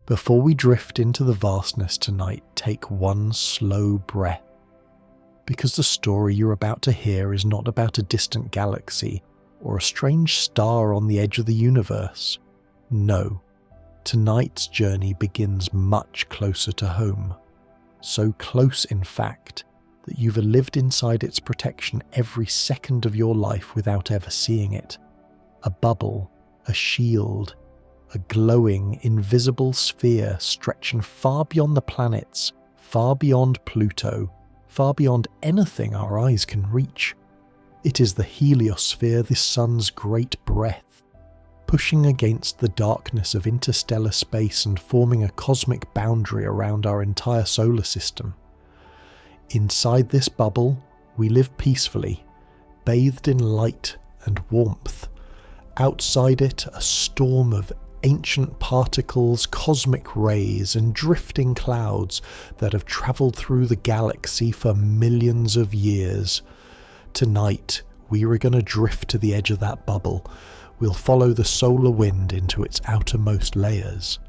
Before we drift into the vastness tonight, take one slow breath. Because the story you're about to hear is not about a distant galaxy or a strange star on the edge of the universe. No, tonight's journey begins much closer to home. So close, in fact, that you've lived inside its protection every second of your life without ever seeing it. A bubble, a shield, a glowing, invisible sphere stretching far beyond the planets, far beyond Pluto, far beyond anything our eyes can reach. It is the heliosphere, the sun's great breath, pushing against the darkness of interstellar space and forming a cosmic boundary around our entire solar system. Inside this bubble, we live peacefully, bathed in light and warmth. Outside it, a storm of ancient particles, cosmic rays, and drifting clouds that have travelled through the galaxy for millions of years. Tonight, we are going to drift to the edge of that bubble. We'll follow the solar wind into its outermost layers.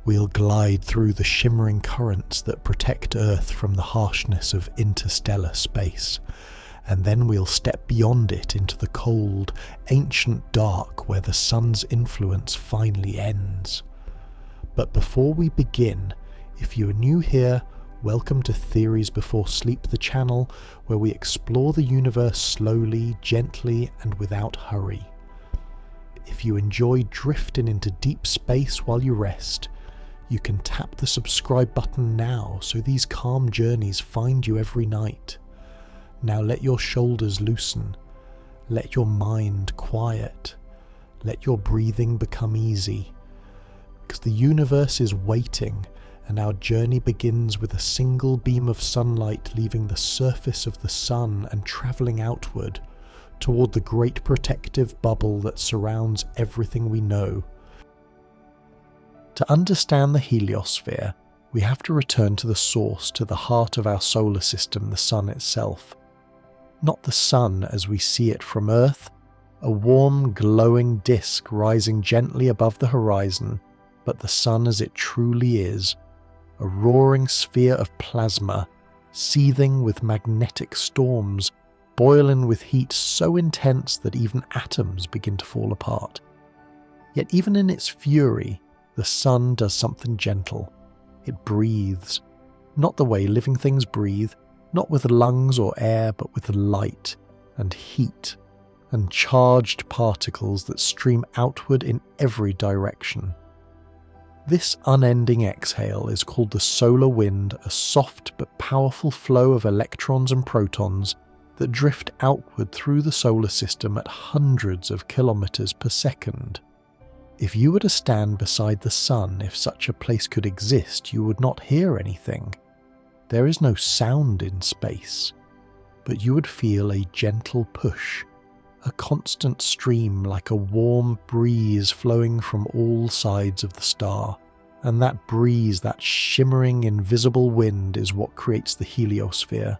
We'll glide through the shimmering currents that protect Earth from the harshness of interstellar space. And then we'll step beyond it into the cold, ancient dark where the sun's influence finally ends. But before we begin, if you are new here, welcome to Theories Before Sleep, the channel where we explore the universe slowly, gently, and without hurry. If you enjoy drifting into deep space while you rest, you can tap the subscribe button now so these calm journeys find you every night. Now let your shoulders loosen, let your mind quiet, let your breathing become easy, because the universe is waiting and our journey begins with a single beam of sunlight leaving the surface of the sun and travelling outward toward the great protective bubble that surrounds everything we know. To understand the heliosphere, we have to return to the source, to the heart of our solar system, the sun itself. Not the sun as we see it from Earth, a warm, glowing disk rising gently above the horizon, but the sun as it truly is, a roaring sphere of plasma, seething with magnetic storms, boiling with heat so intense that even atoms begin to fall apart. Yet even in its fury, the sun does something gentle. It breathes, not the way living things breathe, not with lungs or air, but with light and heat and charged particles that stream outward in every direction. This unending exhale is called the solar wind, a soft but powerful flow of electrons and protons that drift outward through the solar system at hundreds of kilometers per second. If you were to stand beside the sun, if such a place could exist, you would not hear anything. There is no sound in space, but you would feel a gentle push, a constant stream like a warm breeze flowing from all sides of the star. And that breeze, that shimmering invisible wind, is what creates the heliosphere.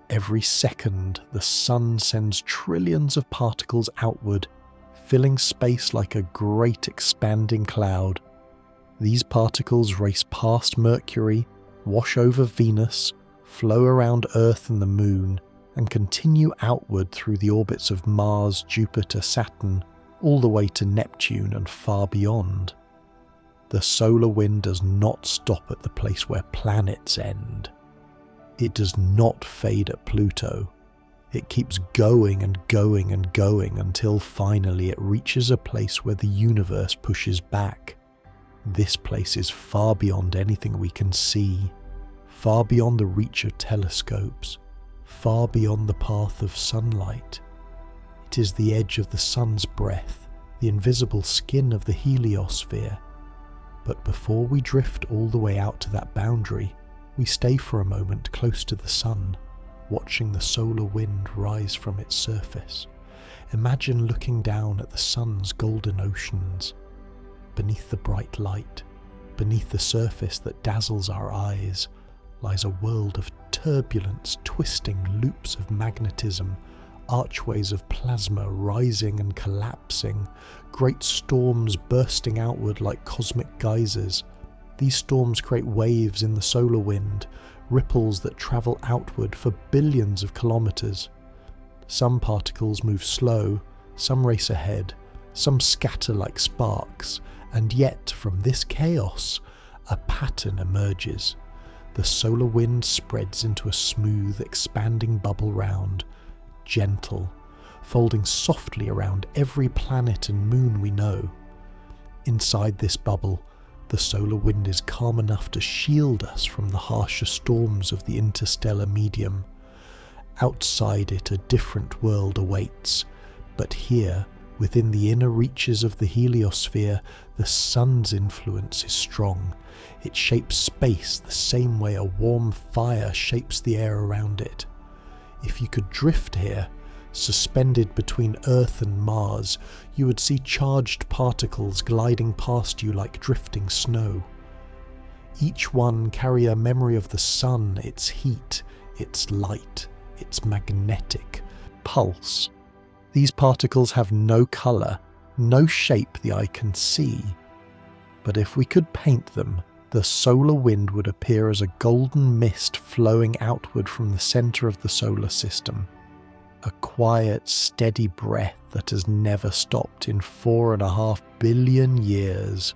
Every second, the sun sends trillions of particles outward, filling space like a great expanding cloud. These particles race past Mercury, wash over Venus, flow around Earth and the Moon, and continue outward through the orbits of Mars, Jupiter, Saturn, all the way to Neptune and far beyond. The solar wind does not stop at the place where planets end. It does not fade at Pluto. It keeps going and going and going until finally it reaches a place where the universe pushes back. This place is far beyond anything we can see, far beyond the reach of telescopes, far beyond the path of sunlight. It is the edge of the sun's breath, the invisible skin of the heliosphere. But before we drift all the way out to that boundary, we stay for a moment close to the sun, watching the solar wind rise from its surface. Imagine looking down at the sun's golden oceans. Beneath the bright light, beneath the surface that dazzles our eyes, lies a world of turbulence, twisting loops of magnetism, archways of plasma rising and collapsing, great storms bursting outward like cosmic geysers, These storms create waves in the solar wind, ripples that travel outward for billions of kilometers. Some particles move slow, some race ahead, some scatter like sparks, and yet from this chaos, a pattern emerges. The solar wind spreads into a smooth, expanding bubble round, gentle, folding softly around every planet and moon we know. Inside this bubble, the solar wind is calm enough to shield us from the harsher storms of the interstellar medium. Outside it, a different world awaits, but here, within the inner reaches of the heliosphere, the sun's influence is strong. It shapes space the same way a warm fire shapes the air around it. If you could drift here, suspended between Earth and Mars, you would see charged particles gliding past you like drifting snow. Each one carry a memory of the sun, its heat, its light, its magnetic pulse. These particles have no colour, no shape the eye can see. But if we could paint them, the solar wind would appear as a golden mist flowing outward from the centre of the solar system. A quiet, steady breath that has never stopped in 4.5 billion years.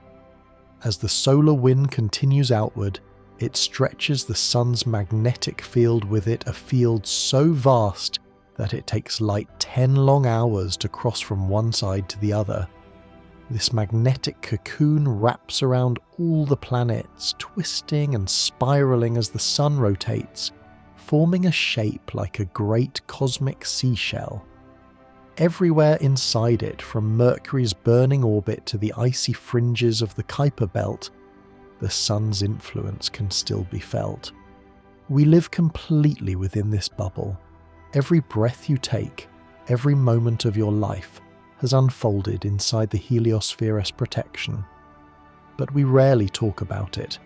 As the solar wind continues outward, it stretches the sun's magnetic field with it, a field so vast that it takes light 10 long hours to cross from one side to the other. This magnetic cocoon wraps around all the planets, twisting and spiraling as the sun rotates, forming a shape like a great cosmic seashell. Everywhere inside it, from Mercury's burning orbit to the icy fringes of the Kuiper belt, the sun's influence can still be felt. We live completely within this bubble. Every breath you take, every moment of your life, has unfolded inside the heliosphere's protection. But we rarely talk about it.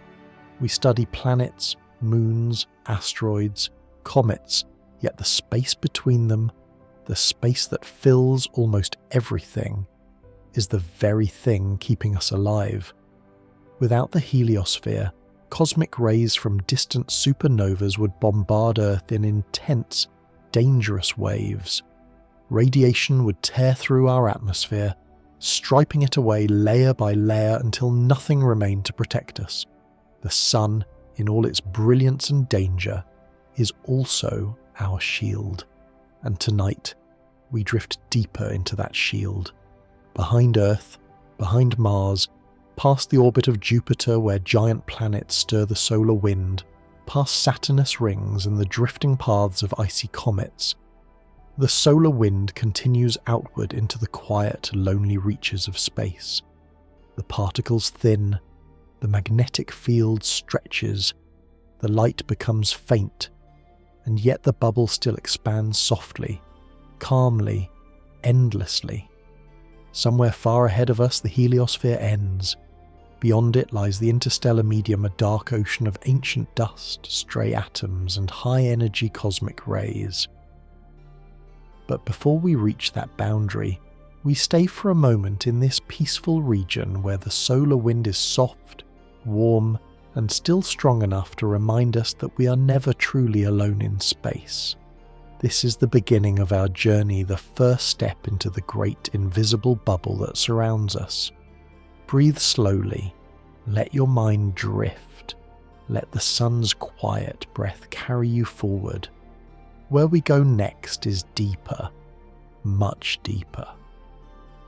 We study planets, moons, asteroids, comets, yet the space between them, the space that fills almost everything, is the very thing keeping us alive. Without the heliosphere, cosmic rays from distant supernovas would bombard Earth in intense, dangerous waves. Radiation would tear through our atmosphere, striping it away layer by layer until nothing remained to protect us. The sun, in all its brilliance and danger, is also our shield. And tonight, we drift deeper into that shield. Behind Earth, behind Mars, past the orbit of Jupiter where giant planets stir the solar wind, past Saturnus rings and the drifting paths of icy comets, the solar wind continues outward into the quiet, lonely reaches of space. The particles thin, the magnetic field stretches, the light becomes faint, and yet the bubble still expands softly, calmly, endlessly. Somewhere far ahead of us the heliosphere ends. Beyond it lies the interstellar medium, a dark ocean of ancient dust, stray atoms, and high-energy cosmic rays. But before we reach that boundary, we stay for a moment in this peaceful region where the solar wind is soft, warm, and still strong enough to remind us that we are never truly alone in space. This is the beginning of our journey, the first step into the great invisible bubble that surrounds us. Breathe slowly, let your mind drift, let the sun's quiet breath carry you forward. Where we go next is deeper, much deeper.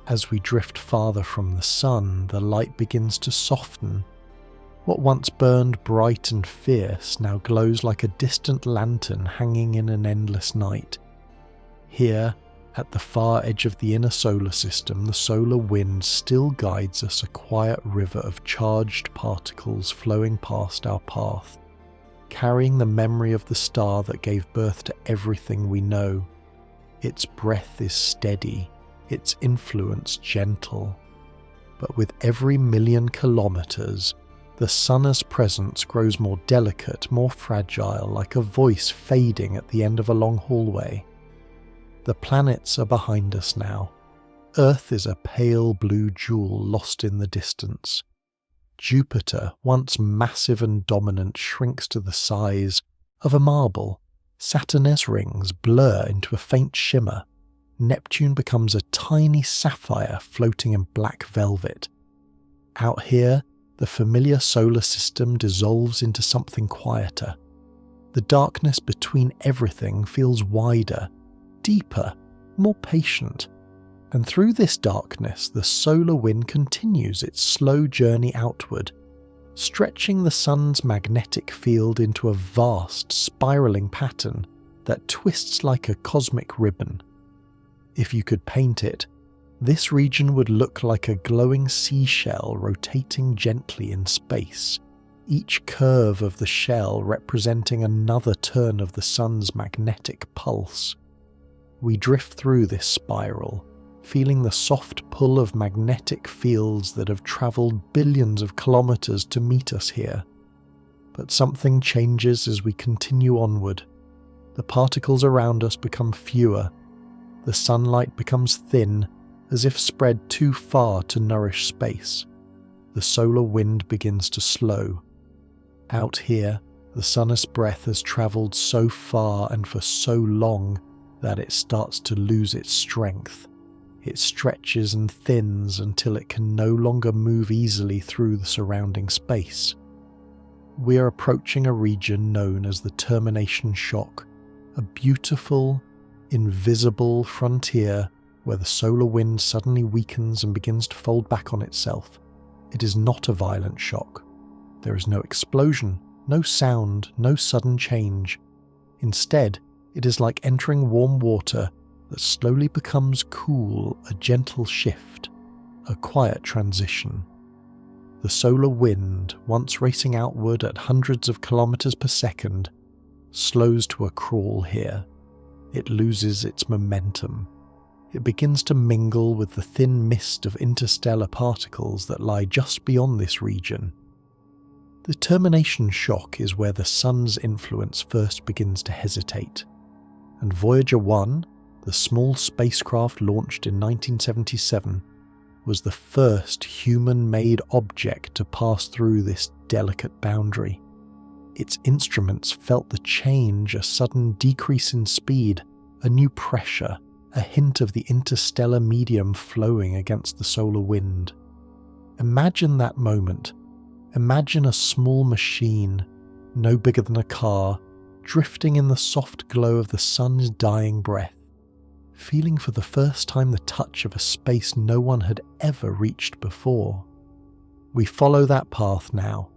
As we drift farther from the sun, the light begins to soften. What once burned bright and fierce now glows like a distant lantern hanging in an endless night. Here, at the far edge of the inner solar system, the solar wind still guides us, a quiet river of charged particles flowing past our path, carrying the memory of the star that gave birth to everything we know. Its breath is steady, its influence gentle. But with every million kilometers, the sun's presence grows more delicate, more fragile, like a voice fading at the end of a long hallway. The planets are behind us now. Earth is a pale blue jewel lost in the distance. Jupiter, once massive and dominant, shrinks to the size of a marble. Saturn's rings blur into a faint shimmer. Neptune becomes a tiny sapphire floating in black velvet. Out here, the familiar solar system dissolves into something quieter. The darkness between everything feels wider, deeper, more patient. And through this darkness, the solar wind continues its slow journey outward, stretching the sun's magnetic field into a vast, spiraling pattern that twists like a cosmic ribbon. If you could paint it, this region would look like a glowing seashell rotating gently in space, each curve of the shell representing another turn of the sun's magnetic pulse. We drift through this spiral, feeling the soft pull of magnetic fields that have travelled billions of kilometres to meet us here. But something changes as we continue onward. The particles around us become fewer. The sunlight becomes thin, as if spread too far to nourish space. The solar wind begins to slow. Out here, the sun's breath has travelled so far and for so long that it starts to lose its strength. It stretches and thins until it can no longer move easily through the surrounding space. We are approaching a region known as the termination shock, a beautiful, invisible frontier where the solar wind suddenly weakens and begins to fold back on itself. It is not a violent shock. There is no explosion, no sound, no sudden change. Instead, it is like entering warm water that slowly becomes cool, a gentle shift, a quiet transition. The solar wind, once racing outward at hundreds of kilometers per second, slows to a crawl here. It loses its momentum. It begins to mingle with the thin mist of interstellar particles that lie just beyond this region. The termination shock is where the sun's influence first begins to hesitate, and Voyager 1, the small spacecraft launched in 1977, was the first human-made object to pass through this delicate boundary. Its instruments felt the change, a sudden decrease in speed, a new pressure, a hint of the interstellar medium flowing against the solar wind. Imagine that moment. Imagine a small machine, no bigger than a car, drifting in the soft glow of the sun's dying breath, feeling for the first time the touch of a space no one had ever reached before. We follow that path now.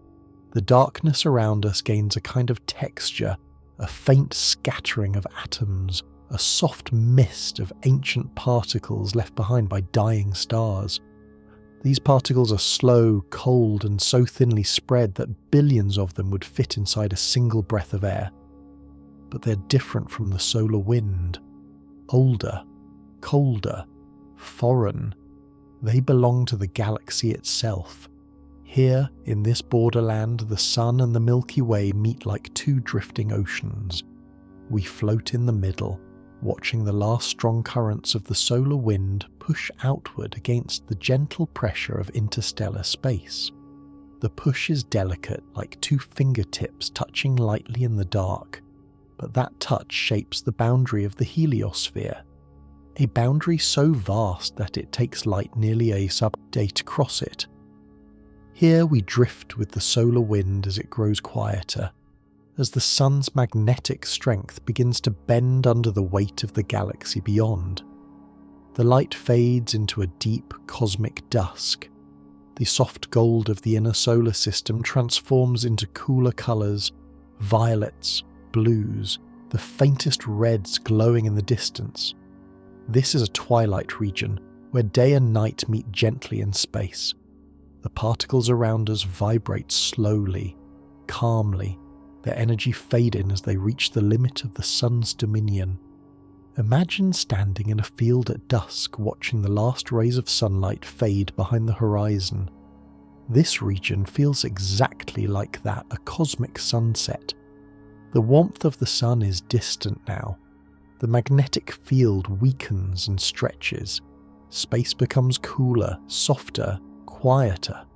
The darkness around us gains a kind of texture, a faint scattering of atoms, a soft mist of ancient particles left behind by dying stars. These particles are slow, cold, and so thinly spread that billions of them would fit inside a single breath of air. But they're different from the solar wind. Older, colder, foreign. They belong to the galaxy itself. Here, in this borderland, the Sun and the Milky Way meet like two drifting oceans. We float in the middle, watching the last strong currents of the solar wind push outward against the gentle pressure of interstellar space. The push is delicate, like two fingertips touching lightly in the dark, but that touch shapes the boundary of the heliosphere, a boundary so vast that it takes light nearly a sub-day to cross it. Here we drift with the solar wind as it grows quieter, as the sun's magnetic strength begins to bend under the weight of the galaxy beyond. The light fades into a deep cosmic dusk. The soft gold of the inner solar system transforms into cooler colours, violets, blues, the faintest reds glowing in the distance. This is a twilight region where day and night meet gently in space. The particles around us vibrate slowly, calmly, their energy fading as they reach the limit of the sun's dominion. Imagine standing in a field at dusk watching the last rays of sunlight fade behind the horizon. This region feels exactly like that, a cosmic sunset. The warmth of the sun is distant now. The magnetic field weakens and stretches. Space becomes cooler, softer, quieter.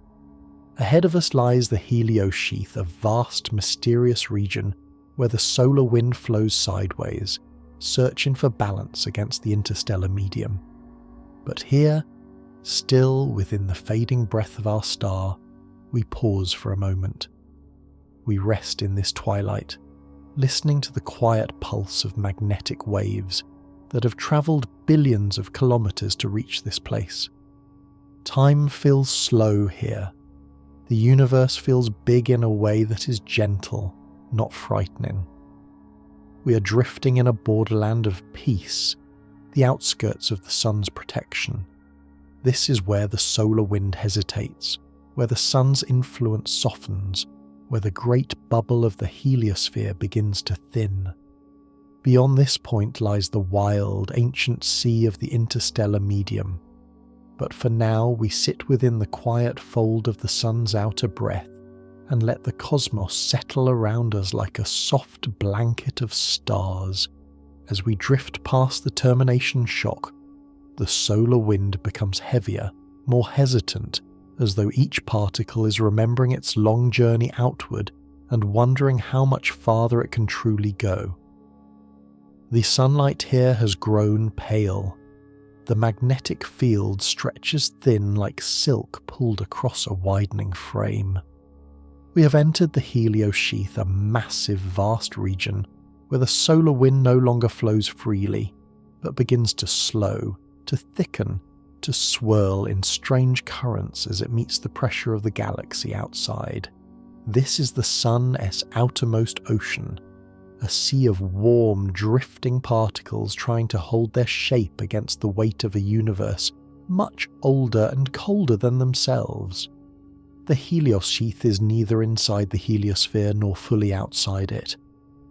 Ahead of us lies the heliosheath, a vast, mysterious region where the solar wind flows sideways, searching for balance against the interstellar medium. But here, still within the fading breath of our star, we pause for a moment. We rest in this twilight, listening to the quiet pulse of magnetic waves that have travelled billions of kilometres to reach this place. Time feels slow here. The universe feels big in a way that is gentle, not frightening. We are drifting in a borderland of peace, the outskirts of the sun's protection. This is where the solar wind hesitates, where the sun's influence softens, where the great bubble of the heliosphere begins to thin. Beyond this point lies the wild, ancient sea of the interstellar medium. But for now we sit within the quiet fold of the sun's outer breath and let the cosmos settle around us like a soft blanket of stars. As we drift past the termination shock, the solar wind becomes heavier, more hesitant, as though each particle is remembering its long journey outward and wondering how much farther it can truly go. The sunlight here has grown pale. The magnetic field stretches thin like silk pulled across a widening frame. We have entered the heliosheath, a massive, vast region where the solar wind no longer flows freely, but begins to slow, to thicken, to swirl in strange currents as it meets the pressure of the galaxy outside. This is the sun's outermost ocean, a sea of warm, drifting particles trying to hold their shape against the weight of a universe much older and colder than themselves. The heliosheath is neither inside the heliosphere nor fully outside it.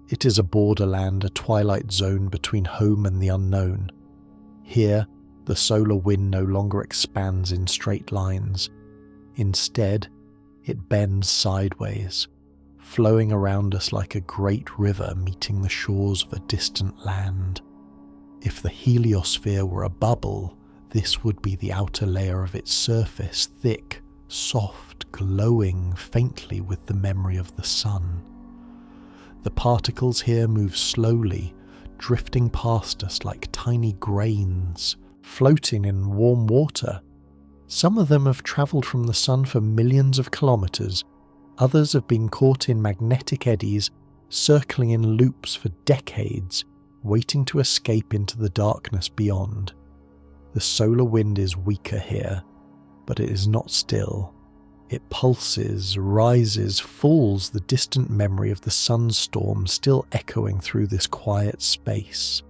It is a borderland, a twilight zone between home and the unknown. Here, the solar wind no longer expands in straight lines. Instead, it bends sideways, flowing around us like a great river meeting the shores of a distant land. If the heliosphere were a bubble, this would be the outer layer of its surface, thick, soft, glowing faintly with the memory of the sun. The particles here move slowly, drifting past us like tiny grains, floating in warm water. Some of them have travelled from the sun for millions of kilometres. Others have been caught in magnetic eddies, circling in loops for decades, waiting to escape into the darkness beyond. The solar wind is weaker here, but it is not still. It pulses, rises, falls, the distant memory of the sunstorm still echoing through this quiet space.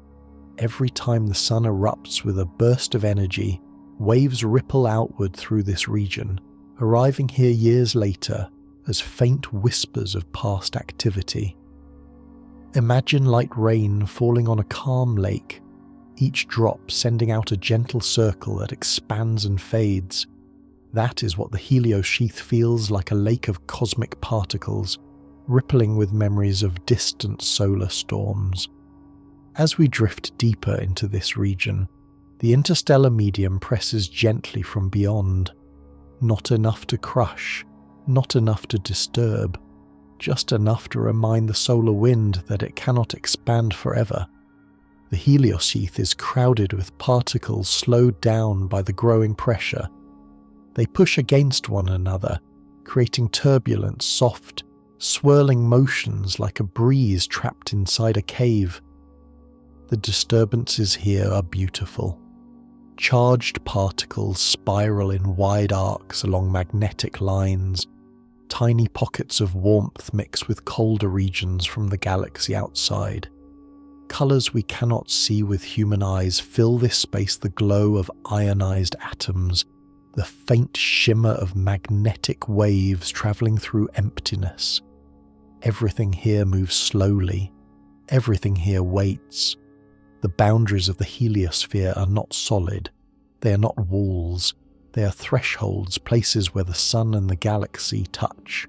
Every time the sun erupts with a burst of energy, waves ripple outward through this region, arriving here years later as faint whispers of past activity. Imagine light rain falling on a calm lake, each drop sending out a gentle circle that expands and fades. That is what the heliosheath feels like, a lake of cosmic particles, rippling with memories of distant solar storms. As we drift deeper into this region, the interstellar medium presses gently from beyond. Not enough to crush, not enough to disturb, just enough to remind the solar wind that it cannot expand forever. The heliosheath is crowded with particles slowed down by the growing pressure. They push against one another, creating turbulent, soft, swirling motions like a breeze trapped inside a cave. The disturbances here are beautiful. Charged particles spiral in wide arcs along magnetic lines. Tiny pockets of warmth mix with colder regions from the galaxy outside. Colours we cannot see with human eyes fill this space, the glow of ionized atoms, the faint shimmer of magnetic waves travelling through emptiness. Everything here moves slowly. Everything here waits. The boundaries of the heliosphere are not solid. They are not walls. They are thresholds, places where the sun and the galaxy touch.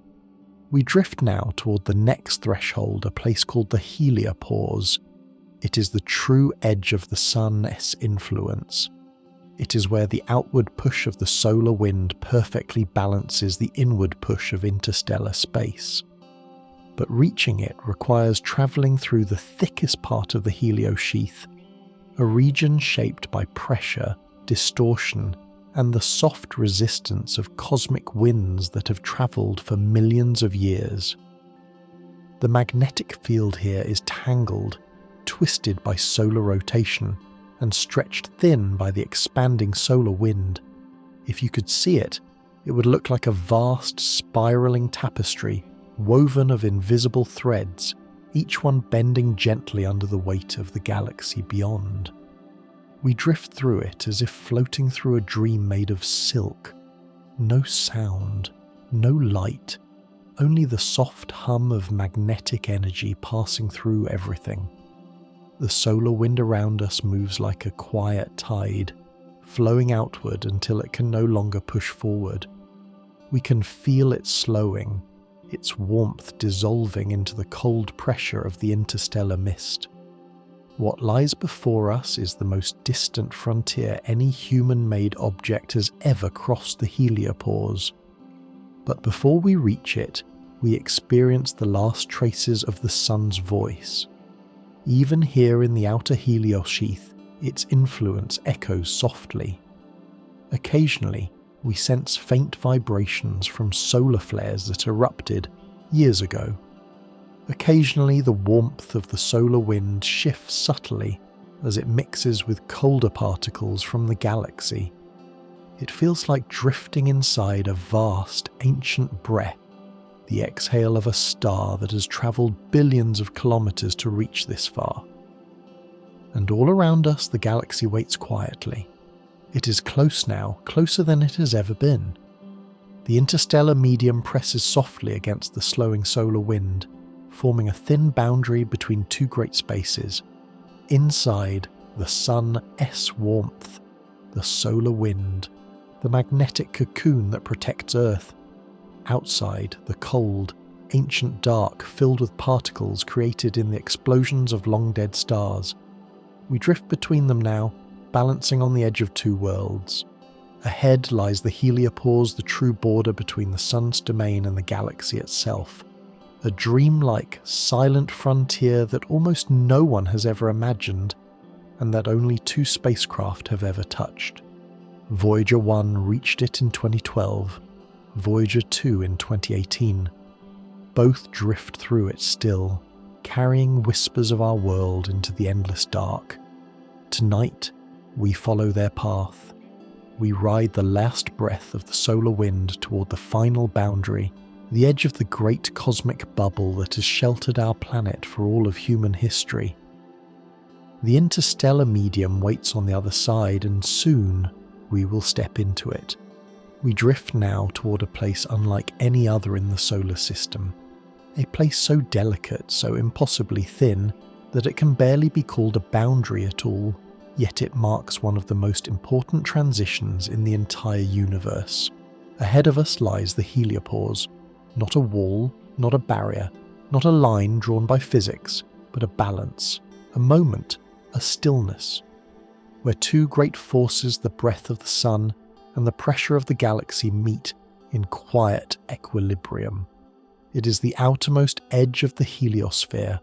We drift now toward the next threshold, a place called the heliopause. It is the true edge of the sun's influence. It is where the outward push of the solar wind perfectly balances the inward push of interstellar space. But reaching it requires travelling through the thickest part of the heliosheath, a region shaped by pressure, distortion, and the soft resistance of cosmic winds that have travelled for millions of years. The magnetic field here is tangled, twisted by solar rotation, and stretched thin by the expanding solar wind. If you could see it, it would look like a vast spiralling tapestry woven of invisible threads, each one bending gently under the weight of the galaxy beyond. We drift through it as if floating through a dream made of silk. No sound, no light, only the soft hum of magnetic energy passing through everything. The solar wind around us moves like a quiet tide, flowing outward until it can no longer push forward. We can feel it slowing, its warmth dissolving into the cold pressure of the interstellar mist. What lies before us is the most distant frontier any human-made object has ever crossed the heliopause. But before we reach it, we experience the last traces of the sun's voice. Even here in the outer heliosheath, its influence echoes softly. Occasionally, we sense faint vibrations from solar flares that erupted years ago. Occasionally, the warmth of the solar wind shifts subtly as it mixes with colder particles from the galaxy. It feels like drifting inside a vast, ancient breath, the exhale of a star that has travelled billions of kilometres to reach this far. And all around us, the galaxy waits quietly. It is close now, closer than it has ever been. The interstellar medium presses softly against the slowing solar wind, forming a thin boundary between two great spaces. Inside, the sun's warmth, the solar wind, the magnetic cocoon that protects Earth. Outside, the cold, ancient dark filled with particles created in the explosions of long-dead stars. We drift between them now, balancing on the edge of two worlds. Ahead lies the heliopause, the true border between the sun's domain and the galaxy itself. A dreamlike, silent frontier that almost no one has ever imagined, and that only two spacecraft have ever touched. Voyager 1 reached it in 2012, Voyager 2 in 2018. Both drift through it still, carrying whispers of our world into the endless dark. Tonight, we follow their path. We ride the last breath of the solar wind toward the final boundary, the edge of the great cosmic bubble that has sheltered our planet for all of human history. The interstellar medium waits on the other side, and soon we will step into it. We drift now toward a place unlike any other in the solar system, a place so delicate, so impossibly thin, that it can barely be called a boundary at all, yet it marks one of the most important transitions in the entire universe. Ahead of us lies the heliopause, not a wall, not a barrier, not a line drawn by physics, but a balance, a moment, a stillness, where two great forces, the breath of the sun and the pressure of the galaxy, meet in quiet equilibrium. It is the outermost edge of the heliosphere,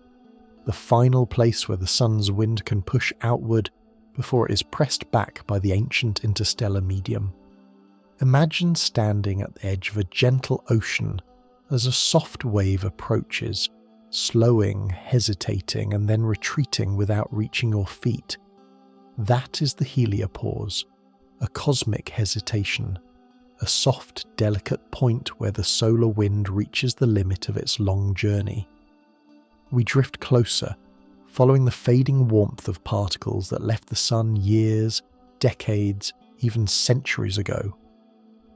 the final place where the sun's wind can push outward before it is pressed back by the ancient interstellar medium. Imagine standing at the edge of a gentle ocean as a soft wave approaches, slowing, hesitating, and then retreating without reaching your feet. That is the heliopause, a cosmic hesitation, a soft, delicate point where the solar wind reaches the limit of its long journey. We drift closer, following the fading warmth of particles that left the sun years, decades, even centuries ago.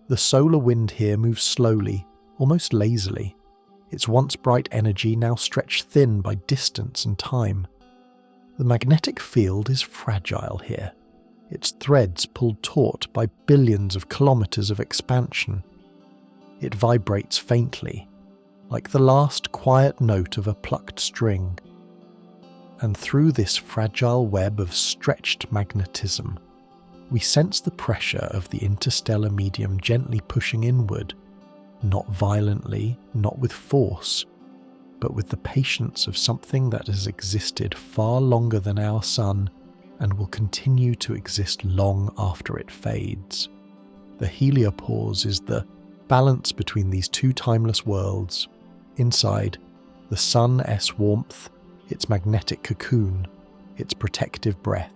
The solar wind here moves slowly, almost lazily, its once bright energy now stretched thin by distance and time. The magnetic field is fragile here, its threads pulled taut by billions of kilometers of expansion. It vibrates faintly, like the last quiet note of a plucked string. And through this fragile web of stretched magnetism, we sense the pressure of the interstellar medium gently pushing inward, not violently, not with force, but with the patience of something that has existed far longer than our sun and will continue to exist long after it fades. The heliopause is the balance between these two timeless worlds. Inside, the sun's warmth, its magnetic cocoon, its protective breath.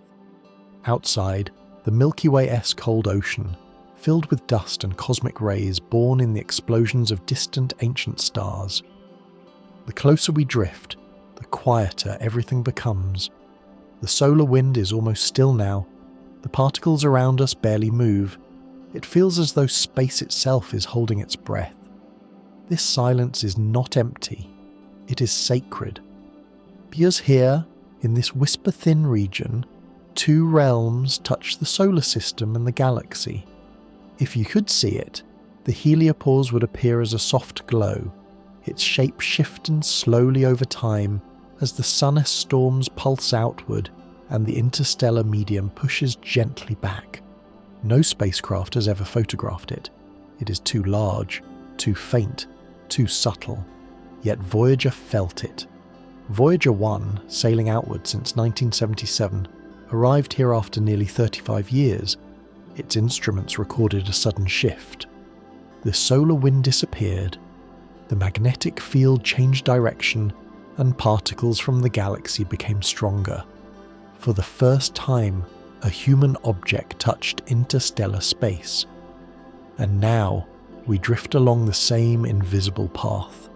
Outside, the Milky Way-esque cold ocean, filled with dust and cosmic rays born in the explosions of distant ancient stars. The closer we drift, the quieter everything becomes. The solar wind is almost still now. The particles around us barely move. It feels as though space itself is holding its breath. This silence is not empty. It is sacred. Because here, in this whisper-thin region, two realms touch the solar system and the galaxy. If you could see it, the heliopause would appear as a soft glow, its shape shifting slowly over time as the sun's storms pulse outward and the interstellar medium pushes gently back. No spacecraft has ever photographed it. It is too large, too faint, too subtle. Yet Voyager felt it. Voyager 1, sailing outward since 1977, arrived here after nearly 35 years. Its instruments recorded a sudden shift. The solar wind disappeared, the magnetic field changed direction, and particles from the galaxy became stronger. For the first time, a human object touched interstellar space. And now, we drift along the same invisible path.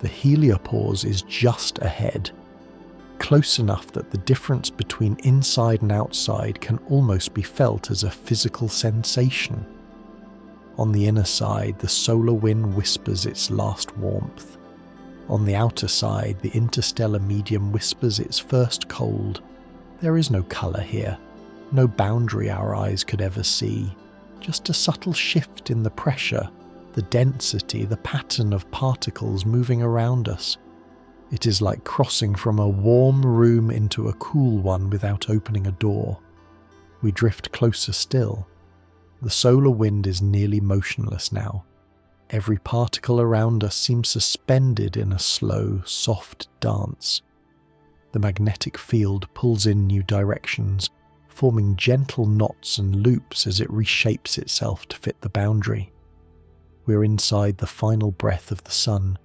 The heliopause is just ahead, close enough that the difference between inside and outside can almost be felt as a physical sensation. On the inner side, the solar wind whispers its last warmth. On the outer side, the interstellar medium whispers its first cold. There is no colour here, no boundary our eyes could ever see, just a subtle shift in the pressure, the density, the pattern of particles moving around us. It is like crossing from a warm room into a cool one without opening a door. We drift closer still. The solar wind is nearly motionless now. Every particle around us seems suspended in a slow, soft dance. The magnetic field pulls in new directions, forming gentle knots and loops as it reshapes itself to fit the boundary. We're inside the final breath of the sun,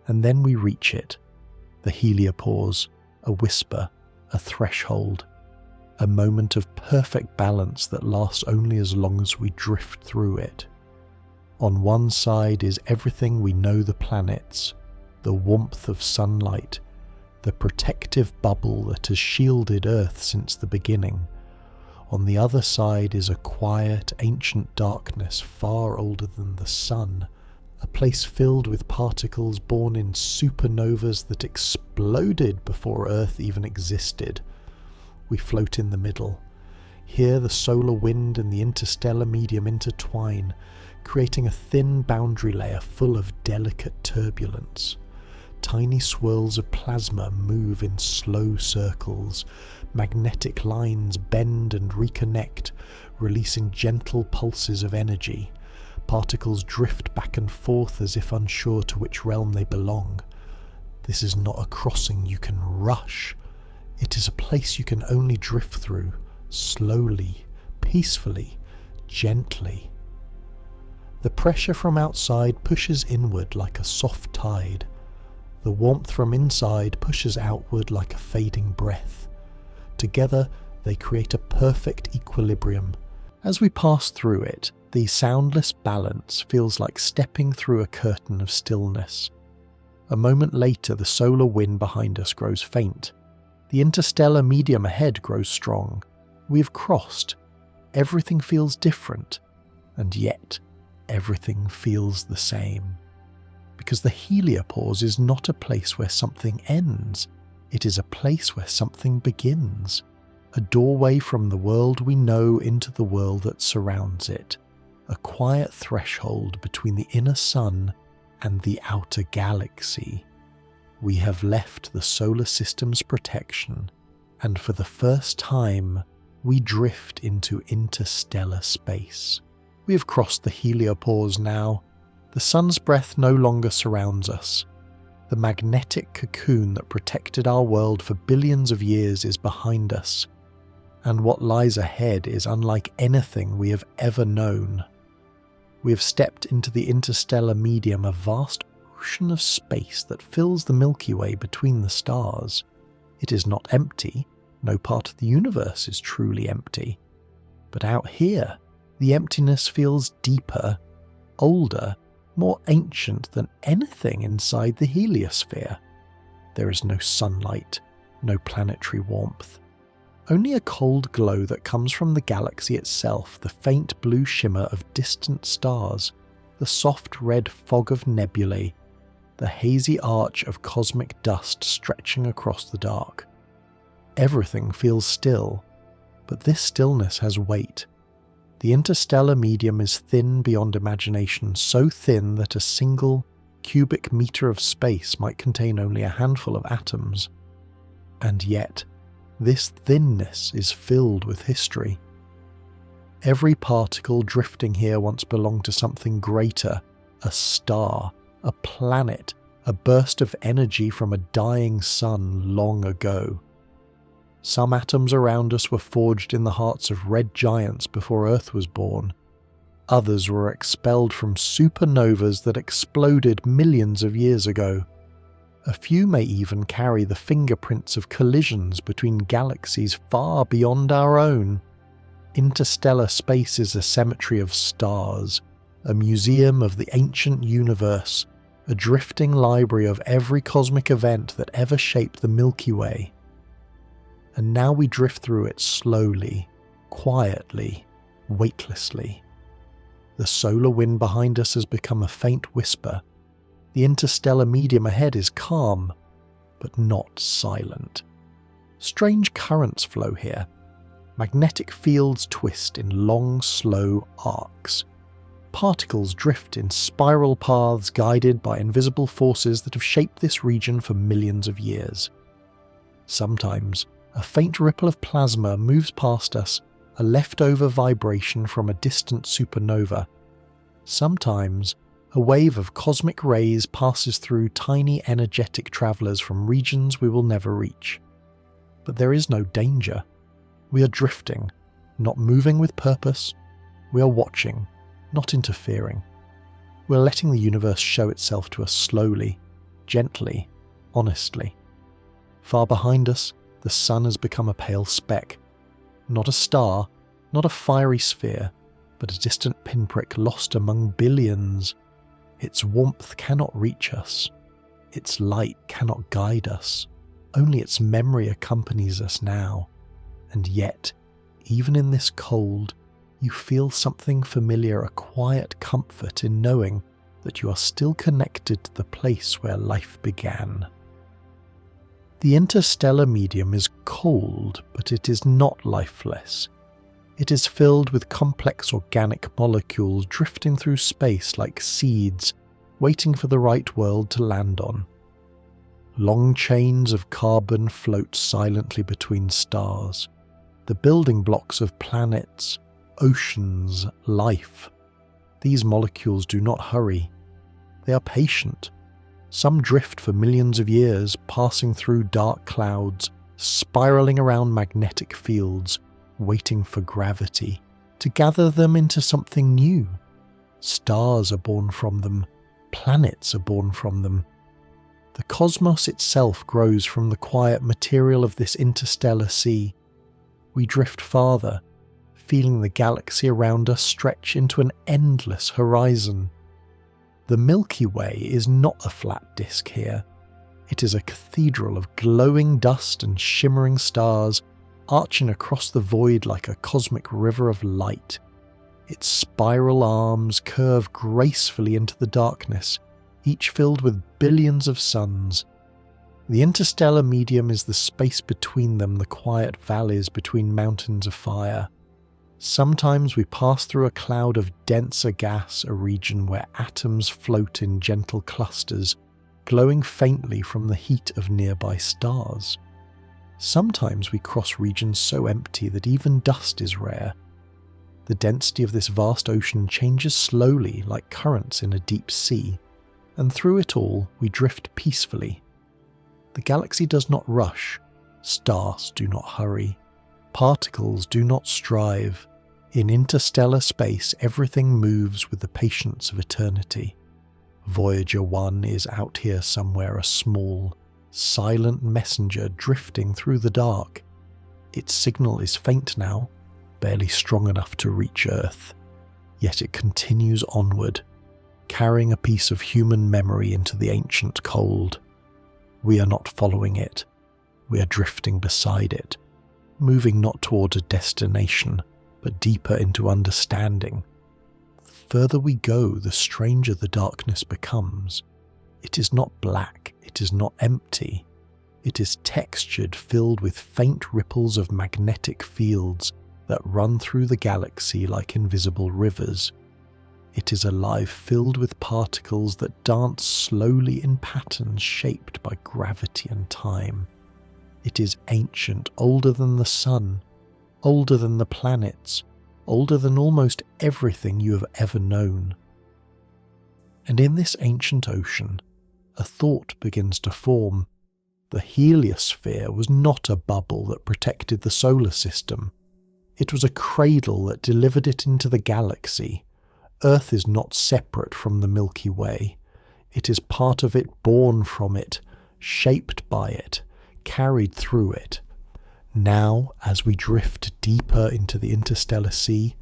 and then we reach it. The heliopause, a whisper, a threshold, a moment of perfect balance that lasts only as long as we drift through it. On one side is everything we know the planets, the warmth of sunlight, the protective bubble that has shielded Earth since the beginning. On the other side is a quiet, ancient darkness far older than the sun, a place filled with particles born in supernovas that exploded before Earth even existed. We float in the middle. Here the solar wind and the interstellar medium intertwine, creating a thin boundary layer full of delicate turbulence. Tiny swirls of plasma move in slow circles. Magnetic lines bend and reconnect, releasing gentle pulses of energy. Particles drift back and forth as if unsure to which realm they belong. This is not a crossing you can rush. It is a place you can only drift through, slowly, peacefully, gently. The pressure from outside pushes inward like a soft tide. The warmth from inside pushes outward like a fading breath. Together, they create a perfect equilibrium. As we pass through it, the soundless balance feels like stepping through a curtain of stillness. A moment later, the solar wind behind us grows faint. The interstellar medium ahead grows strong. We have crossed. Everything feels different, and yet everything feels the same. Because the heliopause is not a place where something ends, it is a place where something begins. A doorway from the world we know into the world that surrounds it. A quiet threshold between the inner sun and the outer galaxy. We have left the solar system's protection, and for the first time, we drift into interstellar space. We have crossed the heliopause now. The sun's breath no longer surrounds us. The magnetic cocoon that protected our world for billions of years is behind us, and what lies ahead is unlike anything we have ever known. We have stepped into the interstellar medium, a vast ocean of space that fills the Milky Way between the stars. It is not empty. No part of the universe is truly empty. But out here, the emptiness feels deeper, older, more ancient than anything inside the heliosphere. There is no sunlight, no planetary warmth. Only a cold glow that comes from the galaxy itself, the faint blue shimmer of distant stars, the soft red fog of nebulae, the hazy arch of cosmic dust stretching across the dark. Everything feels still, but this stillness has weight. The interstellar medium is thin beyond imagination, so thin that a single cubic meter of space might contain only a handful of atoms. And yet, this thinness is filled with history. Every particle drifting here once belonged to something greater, a star, a planet, a burst of energy from a dying sun long ago. Some atoms around us were forged in the hearts of red giants before Earth was born. Others were expelled from supernovas that exploded millions of years ago. A few may even carry the fingerprints of collisions between galaxies far beyond our own. Interstellar space is a cemetery of stars, a museum of the ancient universe, a drifting library of every cosmic event that ever shaped the Milky Way. And now we drift through it slowly, quietly, weightlessly. The solar wind behind us has become a faint whisper. The interstellar medium ahead is calm, but not silent. Strange currents flow here. Magnetic fields twist in long, slow arcs. Particles drift in spiral paths guided by invisible forces that have shaped this region for millions of years. Sometimes, a faint ripple of plasma moves past us, a leftover vibration from a distant supernova. Sometimes, a wave of cosmic rays passes through tiny energetic travelers from regions we will never reach. But there is no danger. We are drifting, not moving with purpose. We are watching, not interfering. We are letting the universe show itself to us slowly, gently, honestly. Far behind us, the sun has become a pale speck. Not a star, not a fiery sphere, but a distant pinprick lost among billions. Its warmth cannot reach us. Its light cannot guide us. Only its memory accompanies us now. And yet, even in this cold, you feel something familiar, a quiet comfort in knowing that you are still connected to the place where life began. The interstellar medium is cold, but it is not lifeless. It is filled with complex organic molecules drifting through space like seeds, waiting for the right world to land on. Long chains of carbon float silently between stars, the building blocks of planets, oceans, life. These molecules do not hurry. They are patient. Some drift for millions of years, passing through dark clouds, spiraling around magnetic fields, waiting for gravity to gather them into something new. Stars are born from them. Planets are born from them. The cosmos itself grows from the quiet material of this interstellar sea. We drift farther, feeling the galaxy around us stretch into an endless horizon. The Milky Way is not a flat disk here. It is a cathedral of glowing dust and shimmering stars, arching across the void like a cosmic river of light. Its spiral arms curve gracefully into the darkness, each filled with billions of suns. The interstellar medium is the space between them, the quiet valleys between mountains of fire. Sometimes we pass through a cloud of denser gas, a region where atoms float in gentle clusters, glowing faintly from the heat of nearby stars. Sometimes we cross regions so empty that even dust is rare. The density of this vast ocean changes slowly like currents in a deep sea, and through it all we drift peacefully. The galaxy does not rush, stars do not hurry, particles do not strive. In interstellar space, everything moves with the patience of eternity. Voyager 1 is out here somewhere, a small, silent messenger drifting through the dark. Its signal is faint now, barely strong enough to reach Earth, yet it continues onward, carrying a piece of human memory into the ancient cold. We are not following it, we are drifting beside it, moving not toward a destination, but deeper into understanding. The further we go, the stranger the darkness becomes. It is not black, it is not empty. It is textured, filled with faint ripples of magnetic fields that run through the galaxy like invisible rivers. It is alive, filled with particles that dance slowly in patterns shaped by gravity and time. It is ancient, older than the sun, older than the planets, older than almost everything you have ever known. And in this ancient ocean, a thought begins to form. The heliosphere was not a bubble that protected the solar system. It was a cradle that delivered it into the galaxy. Earth is not separate from the Milky Way. It is part of it, born from it, shaped by it, carried through it. Now, as we drift deeper into the interstellar sea,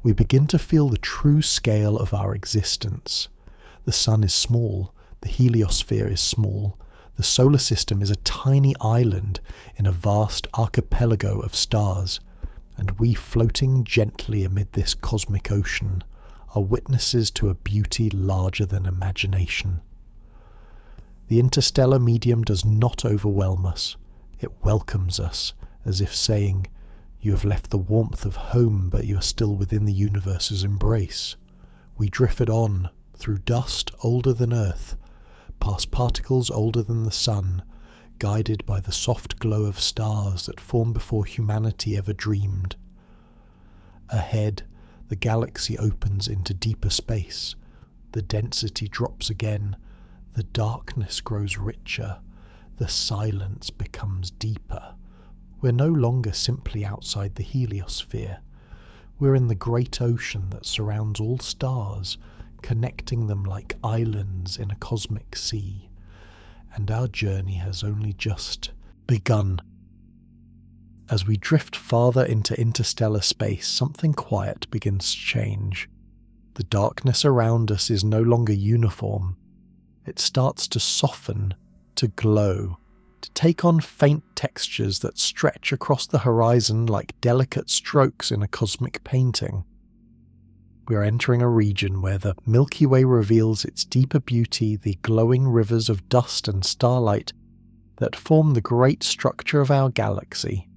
we begin to feel the true scale of our existence. The sun is small, the heliosphere is small, the solar system is a tiny island in a vast archipelago of stars, and we floating gently amid this cosmic ocean are witnesses to a beauty larger than imagination. The interstellar medium does not overwhelm us, it welcomes us, as if saying, "You have left the warmth of home, but you are still within the universe's embrace." We drifted on, through dust older than Earth, past particles older than the sun, guided by the soft glow of stars that formed before humanity ever dreamed. Ahead, the galaxy opens into deeper space. The density drops again, the darkness grows richer, the silence becomes deeper. We're no longer simply outside the heliosphere. We're in the great ocean that surrounds all stars, connecting them like islands in a cosmic sea. And our journey has only just begun. As we drift farther into interstellar space, something quiet begins to change. The darkness around us is no longer uniform. It starts to soften, to glow, to take on faint textures that stretch across the horizon like delicate strokes in a cosmic painting. We are entering a region where the Milky Way reveals its deeper beauty, the glowing rivers of dust and starlight that form the great structure of our galaxy.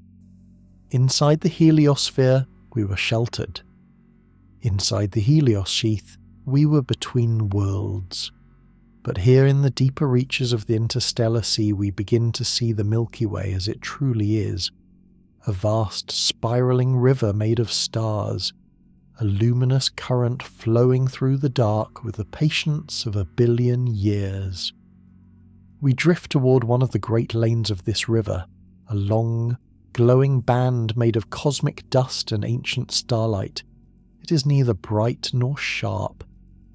Inside the heliosphere, we were sheltered. Inside the heliosheath, we were between worlds. But here in the deeper reaches of the interstellar sea, we begin to see the Milky Way as it truly is. A vast, spiraling river made of stars, a luminous current flowing through the dark with the patience of 1 billion years. We drift toward one of the great lanes of this river, a long, glowing band made of cosmic dust and ancient starlight. It is neither bright nor sharp.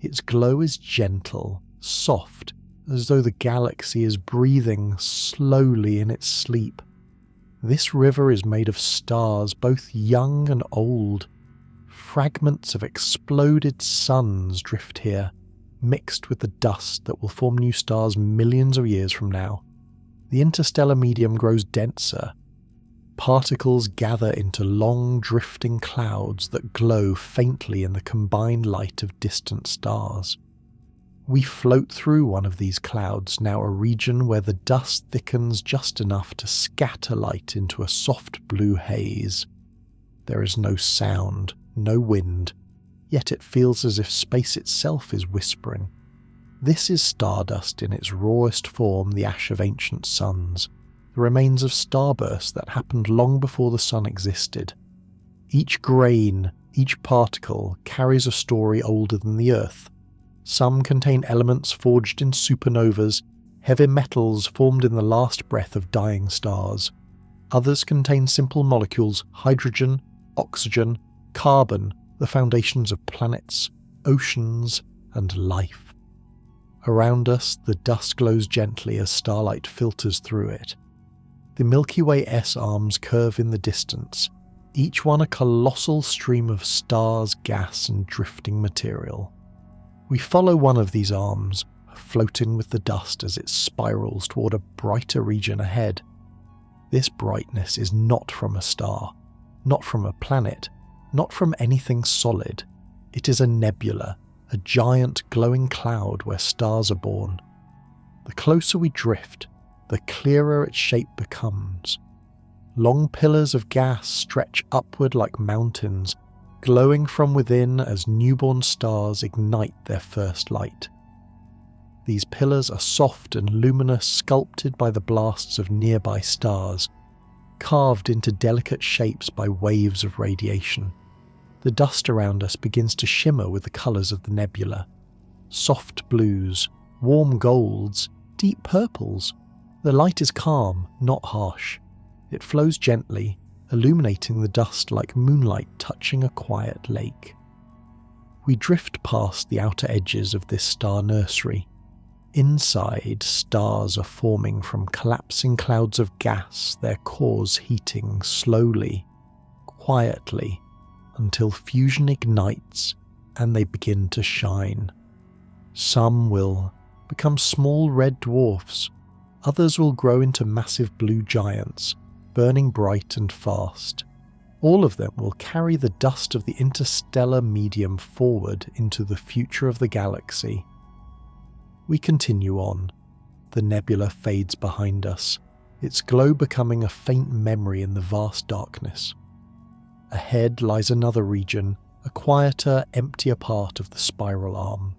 Its glow is gentle, soft, as though the galaxy is breathing slowly in its sleep. This river is made of stars, both young and old. Fragments of exploded suns drift here, mixed with the dust that will form new stars millions of years from now. The interstellar medium grows denser. Particles gather into long drifting clouds that glow faintly in the combined light of distant stars. We float through one of these clouds, now a region where the dust thickens just enough to scatter light into a soft blue haze. There is no sound, no wind, yet it feels as if space itself is whispering. This is stardust in its rawest form, the ash of ancient suns, the remains of starbursts that happened long before the sun existed. Each grain, each particle carries a story older than the Earth. Some contain elements forged in supernovas, heavy metals formed in the last breath of dying stars. Others contain simple molecules, hydrogen, oxygen, carbon, the foundations of planets, oceans, and life. Around us, the dust glows gently as starlight filters through it. The Milky Way S-arms curve in the distance, each one a colossal stream of stars, gas, and drifting material. We follow one of these arms, floating with the dust as it spirals toward a brighter region ahead. This brightness is not from a star, not from a planet, not from anything solid. It is a nebula, a giant glowing cloud where stars are born. The closer we drift, the clearer its shape becomes. Long pillars of gas stretch upward like mountains, glowing from within as newborn stars ignite their first light. These pillars are soft and luminous, sculpted by the blasts of nearby stars, carved into delicate shapes by waves of radiation. The dust around us begins to shimmer with the colours of the nebula. Soft blues, warm golds, deep purples. The light is calm, not harsh. It flows gently, illuminating the dust like moonlight touching a quiet lake. We drift past the outer edges of this star nursery. Inside, stars are forming from collapsing clouds of gas, their cores heating slowly, quietly, until fusion ignites and they begin to shine. Some will become small red dwarfs, others will grow into massive blue giants, burning bright and fast. All of them will carry the dust of the interstellar medium forward into the future of the galaxy. We continue on. The nebula fades behind us, its glow becoming a faint memory in the vast darkness. Ahead lies another region, a quieter, emptier part of the spiral arm.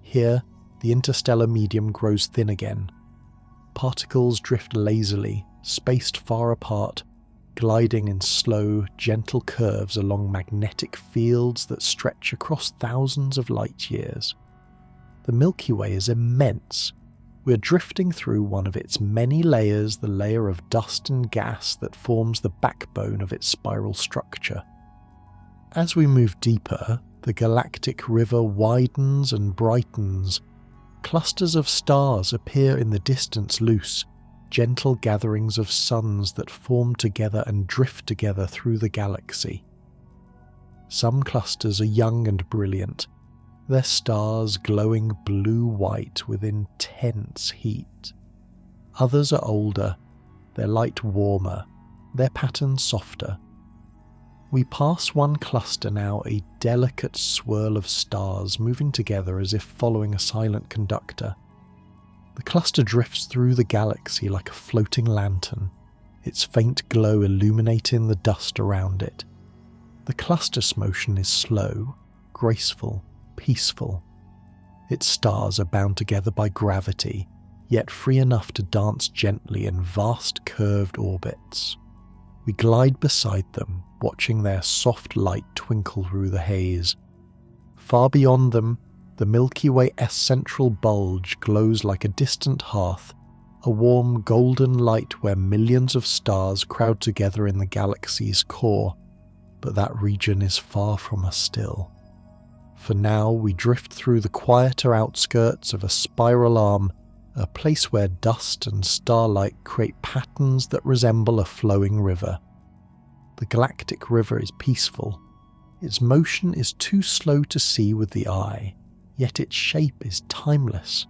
Here, the interstellar medium grows thin again. Particles drift lazily, spaced far apart, gliding in slow, gentle curves along magnetic fields that stretch across thousands of light years. The Milky Way is immense. We're drifting through one of its many layers, the layer of dust and gas that forms the backbone of its spiral structure. As we move deeper, the galactic river widens and brightens. Clusters of stars appear in the distance loose, gentle gatherings of suns that form together and drift together through the galaxy. Some clusters are young and brilliant, their stars glowing blue-white with intense heat. Others are older, their light warmer, their pattern softer. We pass one cluster now, a delicate swirl of stars moving together as if following a silent conductor. The cluster drifts through the galaxy like a floating lantern, its faint glow illuminating the dust around it. The cluster's motion is slow, graceful, peaceful. Its stars are bound together by gravity, yet free enough to dance gently in vast curved orbits. We glide beside them, watching their soft light twinkle through the haze. Far beyond them, the Milky Way's central bulge glows like a distant hearth, a warm golden light where millions of stars crowd together in the galaxy's core, but that region is far from us still. For now, we drift through the quieter outskirts of a spiral arm, a place where dust and starlight create patterns that resemble a flowing river. The galactic river is peaceful. Its motion is too slow to see with the eye, yet its shape is timeless.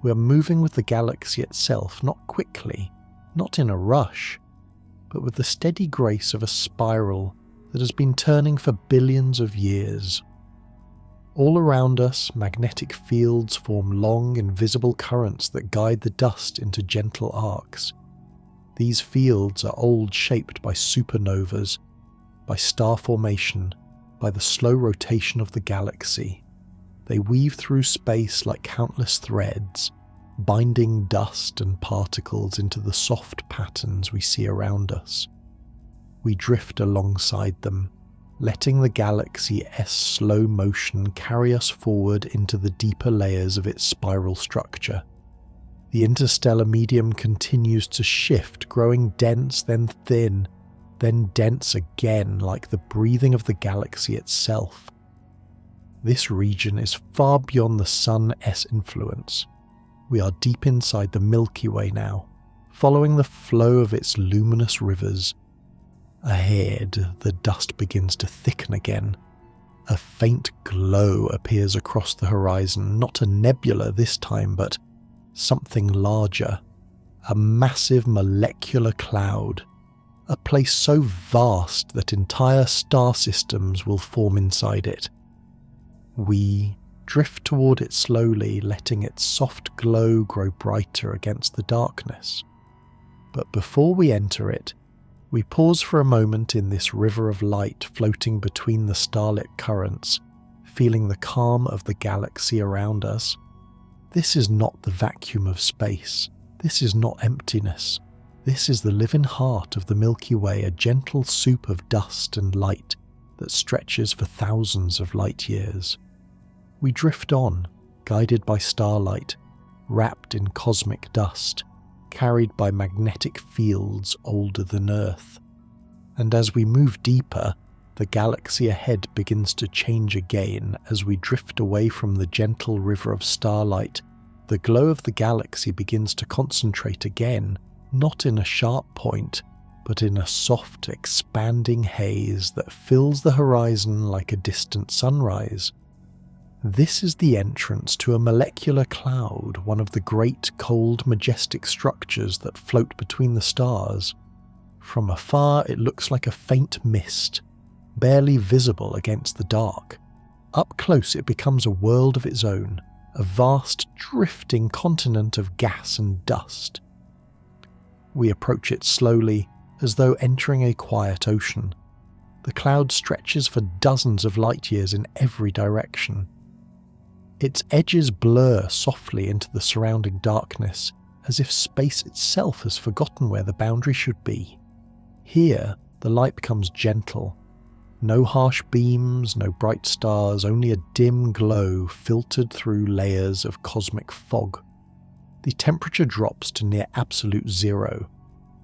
We are moving with the galaxy itself, not quickly, not in a rush, but with the steady grace of a spiral that has been turning for billions of years. All around us, magnetic fields form long, invisible currents that guide the dust into gentle arcs. These fields are old, shaped by supernovas, by star formation, by the slow rotation of the galaxy. They weave through space like countless threads, binding dust and particles into the soft patterns we see around us. We drift alongside them, letting the galaxy's slow motion carry us forward into the deeper layers of its spiral structure. The interstellar medium continues to shift, growing dense, then thin, then dense again, like the breathing of the galaxy itself. This region is far beyond the Sun's influence. We are deep inside the Milky Way now, following the flow of its luminous rivers. Ahead, the dust begins to thicken again. A faint glow appears across the horizon, not a nebula this time, but something larger. A massive molecular cloud. A place so vast that entire star systems will form inside it. We drift toward it slowly, letting its soft glow grow brighter against the darkness. But before we enter it, we pause for a moment in this river of light floating between the starlit currents, feeling the calm of the galaxy around us. This is not the vacuum of space. This is not emptiness. This is the living heart of the Milky Way, a gentle soup of dust and light that stretches for thousands of light years. We drift on, guided by starlight, wrapped in cosmic dust, carried by magnetic fields older than Earth. And as we move deeper, the galaxy ahead begins to change again as we drift away from the gentle river of starlight. The glow of the galaxy begins to concentrate again, not in a sharp point, but in a soft, expanding haze that fills the horizon like a distant sunrise. This is the entrance to a molecular cloud, one of the great, cold, majestic structures that float between the stars. From afar, it looks like a faint mist, barely visible against the dark. Up close, it becomes a world of its own, a vast, drifting continent of gas and dust. We approach it slowly, as though entering a quiet ocean. The cloud stretches for dozens of light years in every direction. Its edges blur softly into the surrounding darkness, as if space itself has forgotten where the boundary should be. Here, the light becomes gentle. No harsh beams, no bright stars, only a dim glow filtered through layers of cosmic fog. The temperature drops to near absolute zero.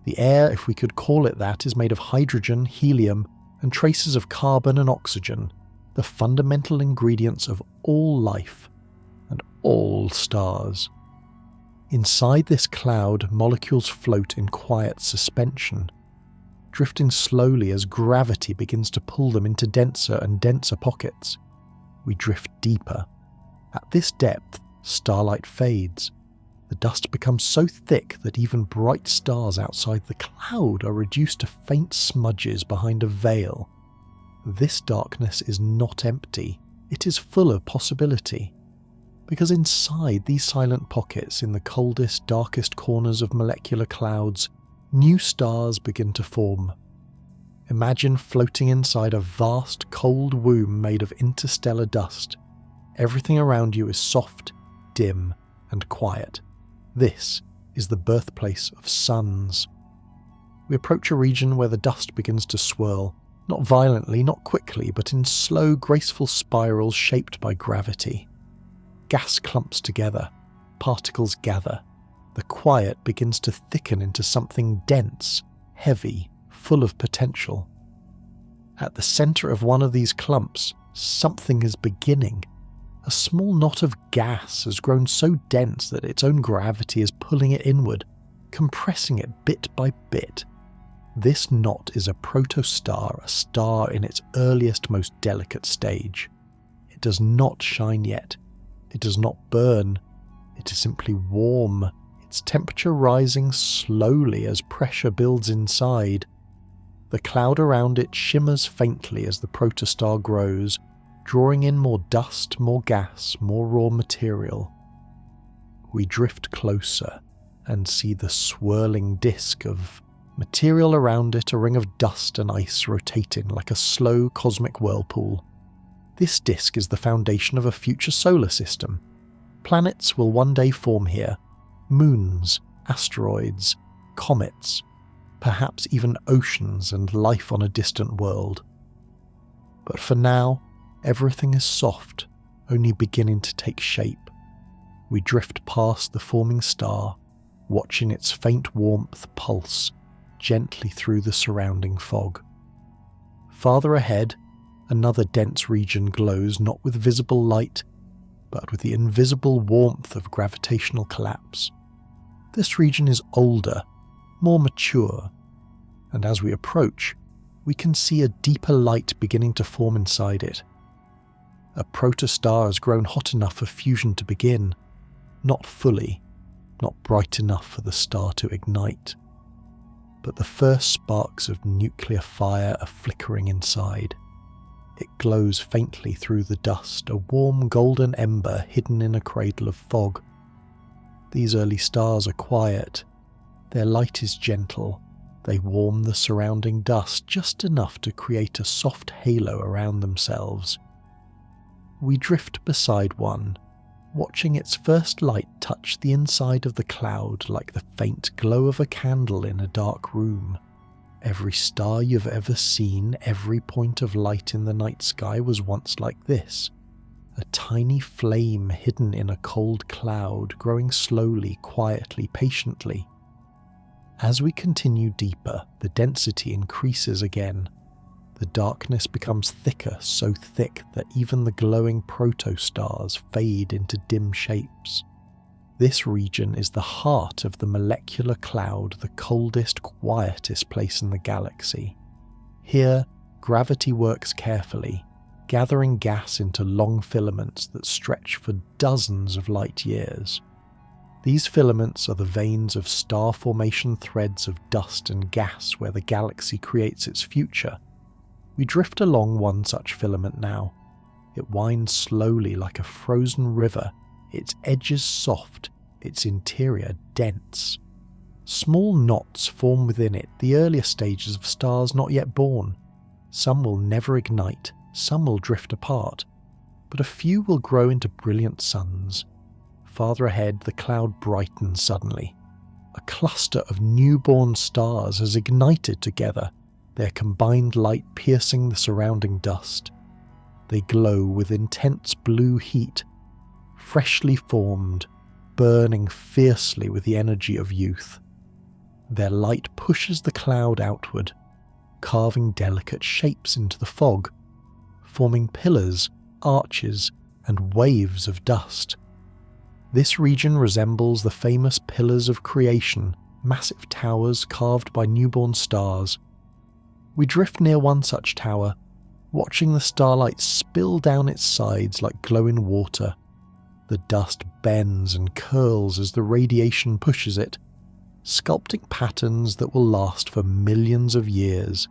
The air, if we could call it that, is made of hydrogen, helium, and traces of carbon and oxygen, the fundamental ingredients of all life and all stars. Inside this cloud, molecules float in quiet suspension, drifting slowly as gravity begins to pull them into denser and denser pockets. We drift deeper. At this depth, starlight fades. The dust becomes so thick that even bright stars outside the cloud are reduced to faint smudges behind a veil. This darkness is not empty, it is full of possibility. Because inside these silent pockets, in the coldest, darkest corners of molecular clouds, new stars begin to form. Imagine floating inside a vast, cold womb made of interstellar dust. Everything around you is soft, dim, and quiet. This is the birthplace of suns. We approach a region where the dust begins to swirl, not violently, not quickly, but in slow, graceful spirals shaped by gravity. Gas clumps together, particles gather. The quiet begins to thicken into something dense, heavy, full of potential. At the center of one of these clumps, something is beginning. A small knot of gas has grown so dense that its own gravity is pulling it inward, compressing it bit by bit. This knot is a protostar, a star in its earliest, most delicate stage. It does not shine yet. It does not burn. It is simply warm, its temperature rising slowly as pressure builds inside. The cloud around it shimmers faintly as the protostar grows, drawing in more dust, more gas, more raw material. We drift closer and see the swirling disk of material around it, a ring of dust and ice rotating like a slow cosmic whirlpool. This disk is the foundation of a future solar system. Planets will one day form here, Moons, asteroids, comets, perhaps even oceans and life on a distant world. But for now, everything is soft, only beginning to take shape. We drift past the forming star, watching its faint warmth pulse gently through the surrounding fog. Farther ahead, another dense region glows not with visible light, but with the invisible warmth of gravitational collapse. This region is older, more mature, and as we approach, we can see a deeper light beginning to form inside it. A protostar has grown hot enough for fusion to begin, not fully, not bright enough for the star to ignite. But the first sparks of nuclear fire are flickering inside. It glows faintly through the dust, a warm golden ember hidden in a cradle of fog. These early stars are quiet. Their light is gentle. They warm the surrounding dust just enough to create a soft halo around themselves. We drift beside one, watching its first light touch the inside of the cloud like the faint glow of a candle in a dark room. Every star you've ever seen, every point of light in the night sky was once like this. A tiny flame hidden in a cold cloud, growing slowly, quietly, patiently. As we continue deeper, the density increases again. The darkness becomes thicker, so thick that even the glowing protostars fade into dim shapes. This region is the heart of the molecular cloud, the coldest, quietest place in the galaxy. Here, gravity works carefully, gathering gas into long filaments that stretch for dozens of light years. These filaments are the veins of star formation threads of dust and gas where the galaxy creates its future. We drift along one such filament now. It winds slowly like a frozen river, its edges soft, its interior dense. Small knots form within it, the earlier stages of stars not yet born. Some will never ignite, some will drift apart, but a few will grow into brilliant suns. Farther ahead, the cloud brightens suddenly. A cluster of newborn stars has ignited together, their combined light piercing the surrounding dust. They glow with intense blue heat, freshly formed, burning fiercely with the energy of youth. Their light pushes the cloud outward, carving delicate shapes into the fog, forming pillars, arches, and waves of dust. This region resembles the famous pillars of creation, massive towers carved by newborn stars. We drift near one such tower, watching the starlight spill down its sides like glowing water. The dust bends and curls as the radiation pushes it, sculpting patterns that will last for millions of years.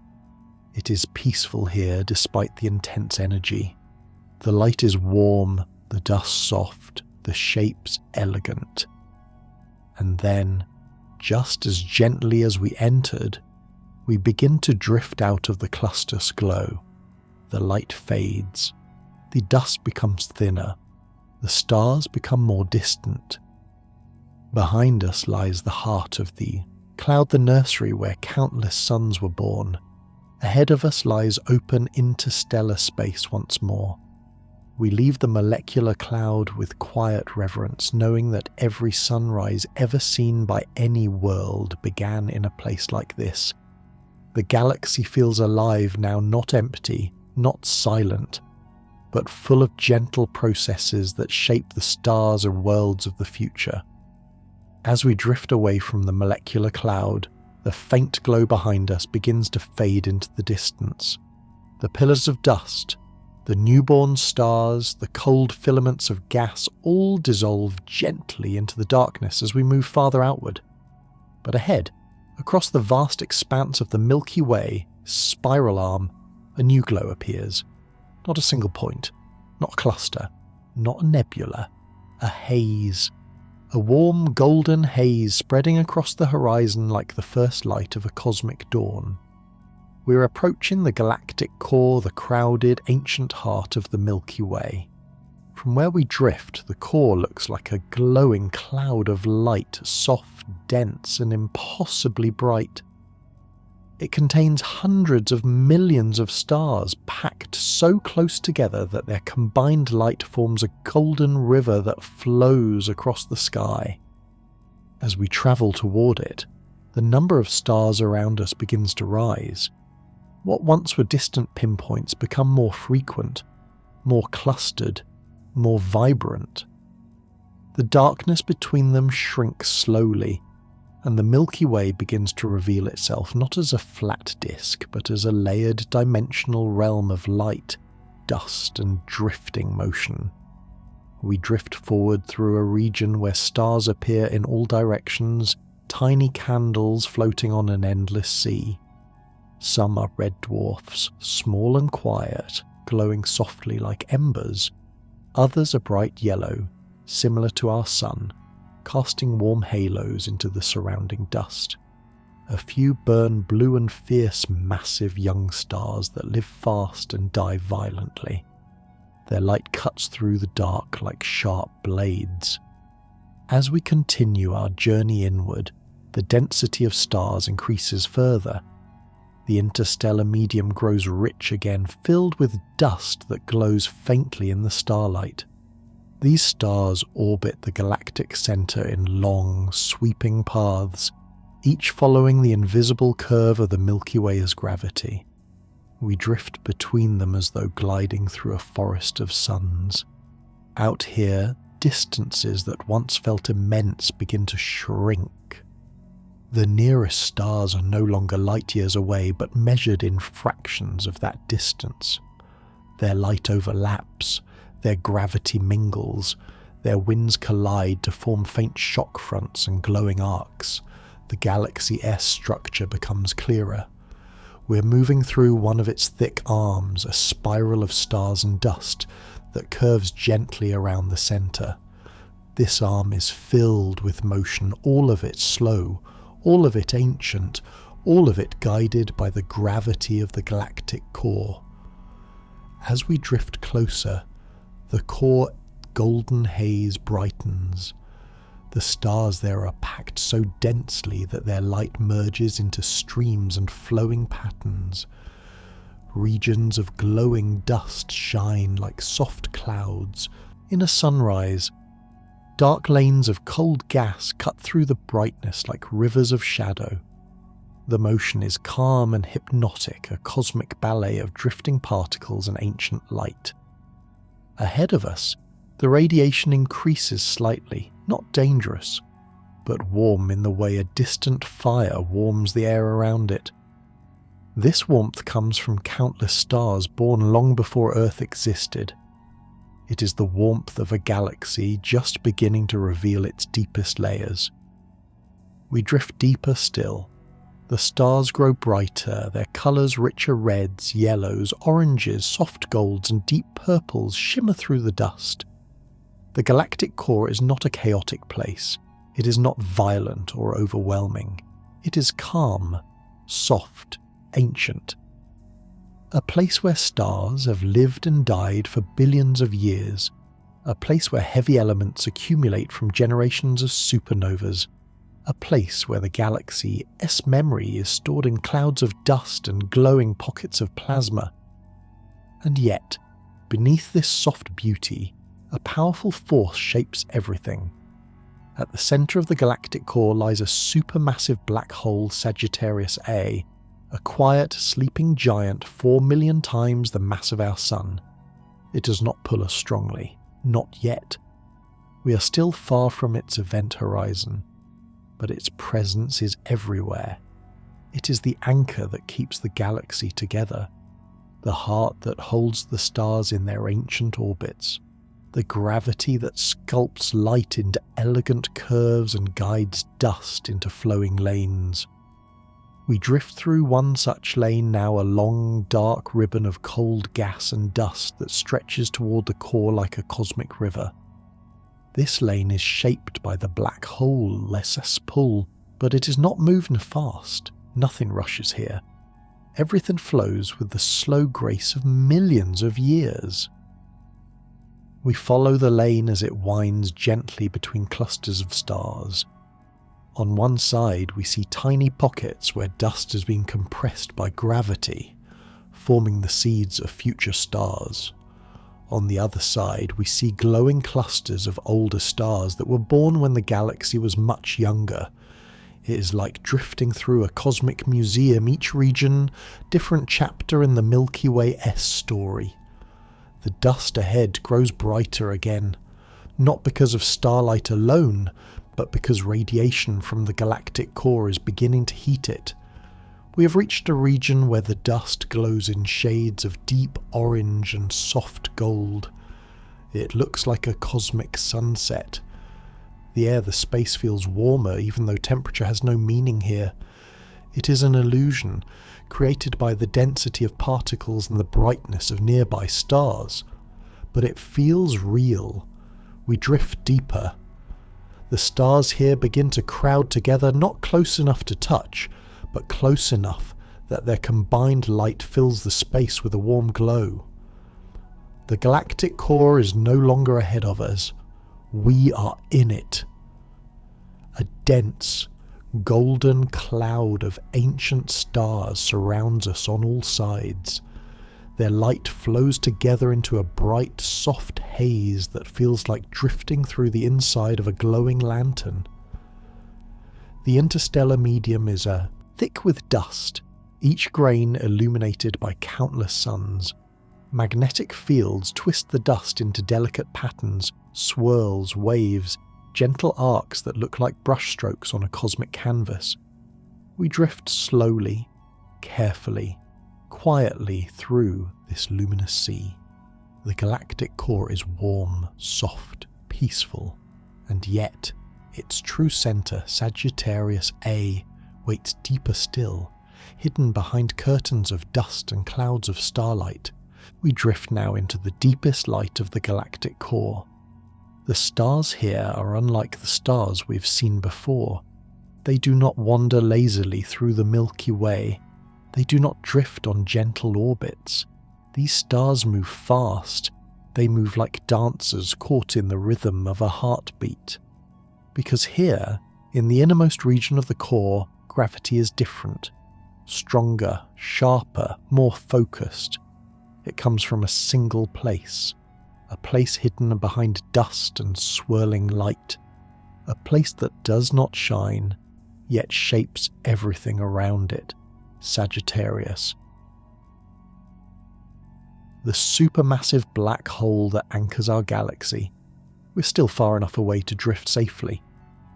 It is peaceful here despite the intense energy. The light is warm, the dust soft, the shapes elegant. And then, just as gently as we entered, we begin to drift out of the cluster's glow. The light fades. The dust becomes thinner. The stars become more distant. Behind us lies the heart of the cloud, the nursery where countless suns were born. Ahead of us lies open interstellar space once more. We leave the molecular cloud with quiet reverence, knowing that every sunrise ever seen by any world began in a place like this. The galaxy feels alive now, not empty, not silent, but full of gentle processes that shape the stars and worlds of the future. As we drift away from the molecular cloud, the faint glow behind us begins to fade into the distance. The pillars of dust, the newborn stars, the cold filaments of gas all dissolve gently into the darkness as we move farther outward. But ahead, across the vast expanse of the Milky Way spiral arm, a new glow appears. Not a single point, not a cluster, not a nebula, a haze. A warm golden haze spreading across the horizon like the first light of a cosmic dawn. We're approaching the galactic core, the crowded, ancient heart of the Milky Way. From where we drift, the core looks like a glowing cloud of light, soft, dense, and impossibly bright. It contains hundreds of millions of stars packed so close together that their combined light forms a golden river that flows across the sky. As we travel toward it, the number of stars around us begins to rise. What once were distant pinpoints become more frequent, more clustered, more vibrant. The darkness between them shrinks slowly, and the Milky Way begins to reveal itself not as a flat disk, but as a layered dimensional realm of light, dust, and drifting motion. We drift forward through a region where stars appear in all directions, tiny candles floating on an endless sea. Some are red dwarfs, small and quiet, glowing softly like embers. Others are bright yellow, similar to our sun, casting warm halos into the surrounding dust. A few burn blue and fierce, massive young stars that live fast and die violently. Their light cuts through the dark like sharp blades. As we continue our journey inward, the density of stars increases further. The interstellar medium grows rich again, filled with dust that glows faintly in the starlight. These stars orbit the galactic center in long, sweeping paths, each following the invisible curve of the Milky Way's gravity. We drift between them as though gliding through a forest of suns. Out here, distances that once felt immense begin to shrink. The nearest stars are no longer light years away, but measured in fractions of that distance. Their light overlaps, their gravity mingles, their winds collide to form faint shock fronts and glowing arcs. The Galaxy S structure becomes clearer. We're moving through one of its thick arms, a spiral of stars and dust that curves gently around the center. This arm is filled with motion, all of it slow, all of it ancient, all of it guided by the gravity of the galactic core. As we drift closer, the core golden haze brightens. The stars there are packed so densely that their light merges into streams and flowing patterns. Regions of glowing dust shine like soft clouds. In a sunrise, dark lanes of cold gas cut through the brightness like rivers of shadow. The motion is calm and hypnotic, a cosmic ballet of drifting particles and ancient light. Ahead of us, the radiation increases slightly, not dangerous, but warm in the way a distant fire warms the air around it. This warmth comes from countless stars born long before Earth existed. It is the warmth of a galaxy just beginning to reveal its deepest layers. We drift deeper still. The stars grow brighter, their colours richer reds, yellows, oranges, soft golds and deep purples shimmer through the dust. The galactic core is not a chaotic place. It is not violent or overwhelming. It is calm, soft, ancient. A place where stars have lived and died for billions of years. A place where heavy elements accumulate from generations of supernovas. A place where the galaxy's memory is stored in clouds of dust and glowing pockets of plasma. And yet, beneath this soft beauty, a powerful force shapes everything. At the centre of the galactic core lies a supermassive black hole, Sagittarius A, a quiet, sleeping giant 4 million times the mass of our Sun. It does not pull us strongly, not yet. We are still far from its event horizon, but its presence is everywhere. It is the anchor that keeps the galaxy together, the heart that holds the stars in their ancient orbits, the gravity that sculpts light into elegant curves and guides dust into flowing lanes. We drift through one such lane now, a long, dark ribbon of cold gas and dust that stretches toward the core like a cosmic river. This lane is shaped by the black hole, less pull, but it is not moving fast. Nothing rushes here. Everything flows with the slow grace of millions of years. We follow the lane as it winds gently between clusters of stars. On one side we see tiny pockets where dust has been compressed by gravity, forming the seeds of future stars. On the other side we see glowing clusters of older stars that were born when the galaxy was much younger. It is like drifting through a cosmic museum, each region different chapter in the Milky Way S story. The dust ahead grows brighter again, not because of starlight alone, but because radiation from the galactic core is beginning to heat it. We have reached a region where the dust glows in shades of deep orange and soft gold. It looks like a cosmic sunset. The air, the space feels warmer, even though temperature has no meaning here. It is an illusion, created by the density of particles and the brightness of nearby stars. But it feels real. We drift deeper. The stars here begin to crowd together, not close enough to touch, but close enough that their combined light fills the space with a warm glow. The galactic core is no longer ahead of us. We are in it. A dense, golden cloud of ancient stars surrounds us on all sides. Their light flows together into a bright, soft haze that feels like drifting through the inside of a glowing lantern. The interstellar medium is thick with dust, each grain illuminated by countless suns. Magnetic fields twist the dust into delicate patterns, swirls, waves, gentle arcs that look like brushstrokes on a cosmic canvas. We drift slowly, carefully, quietly through this luminous sea. The galactic core is warm, soft, peaceful, and yet its true centre, Sagittarius A, waits deeper still, hidden behind curtains of dust and clouds of starlight. We drift now into the deepest light of the galactic core. The stars here are unlike the stars we've seen before. They do not wander lazily through the Milky Way. They do not drift on gentle orbits. These stars move fast. They move like dancers caught in the rhythm of a heartbeat. Because here, in the innermost region of the core, gravity is different. Stronger, sharper, more focused. It comes from a single place. A place hidden behind dust and swirling light. A place that does not shine, yet shapes everything around it. Sagittarius. The supermassive black hole that anchors our galaxy. We're still far enough away to drift safely.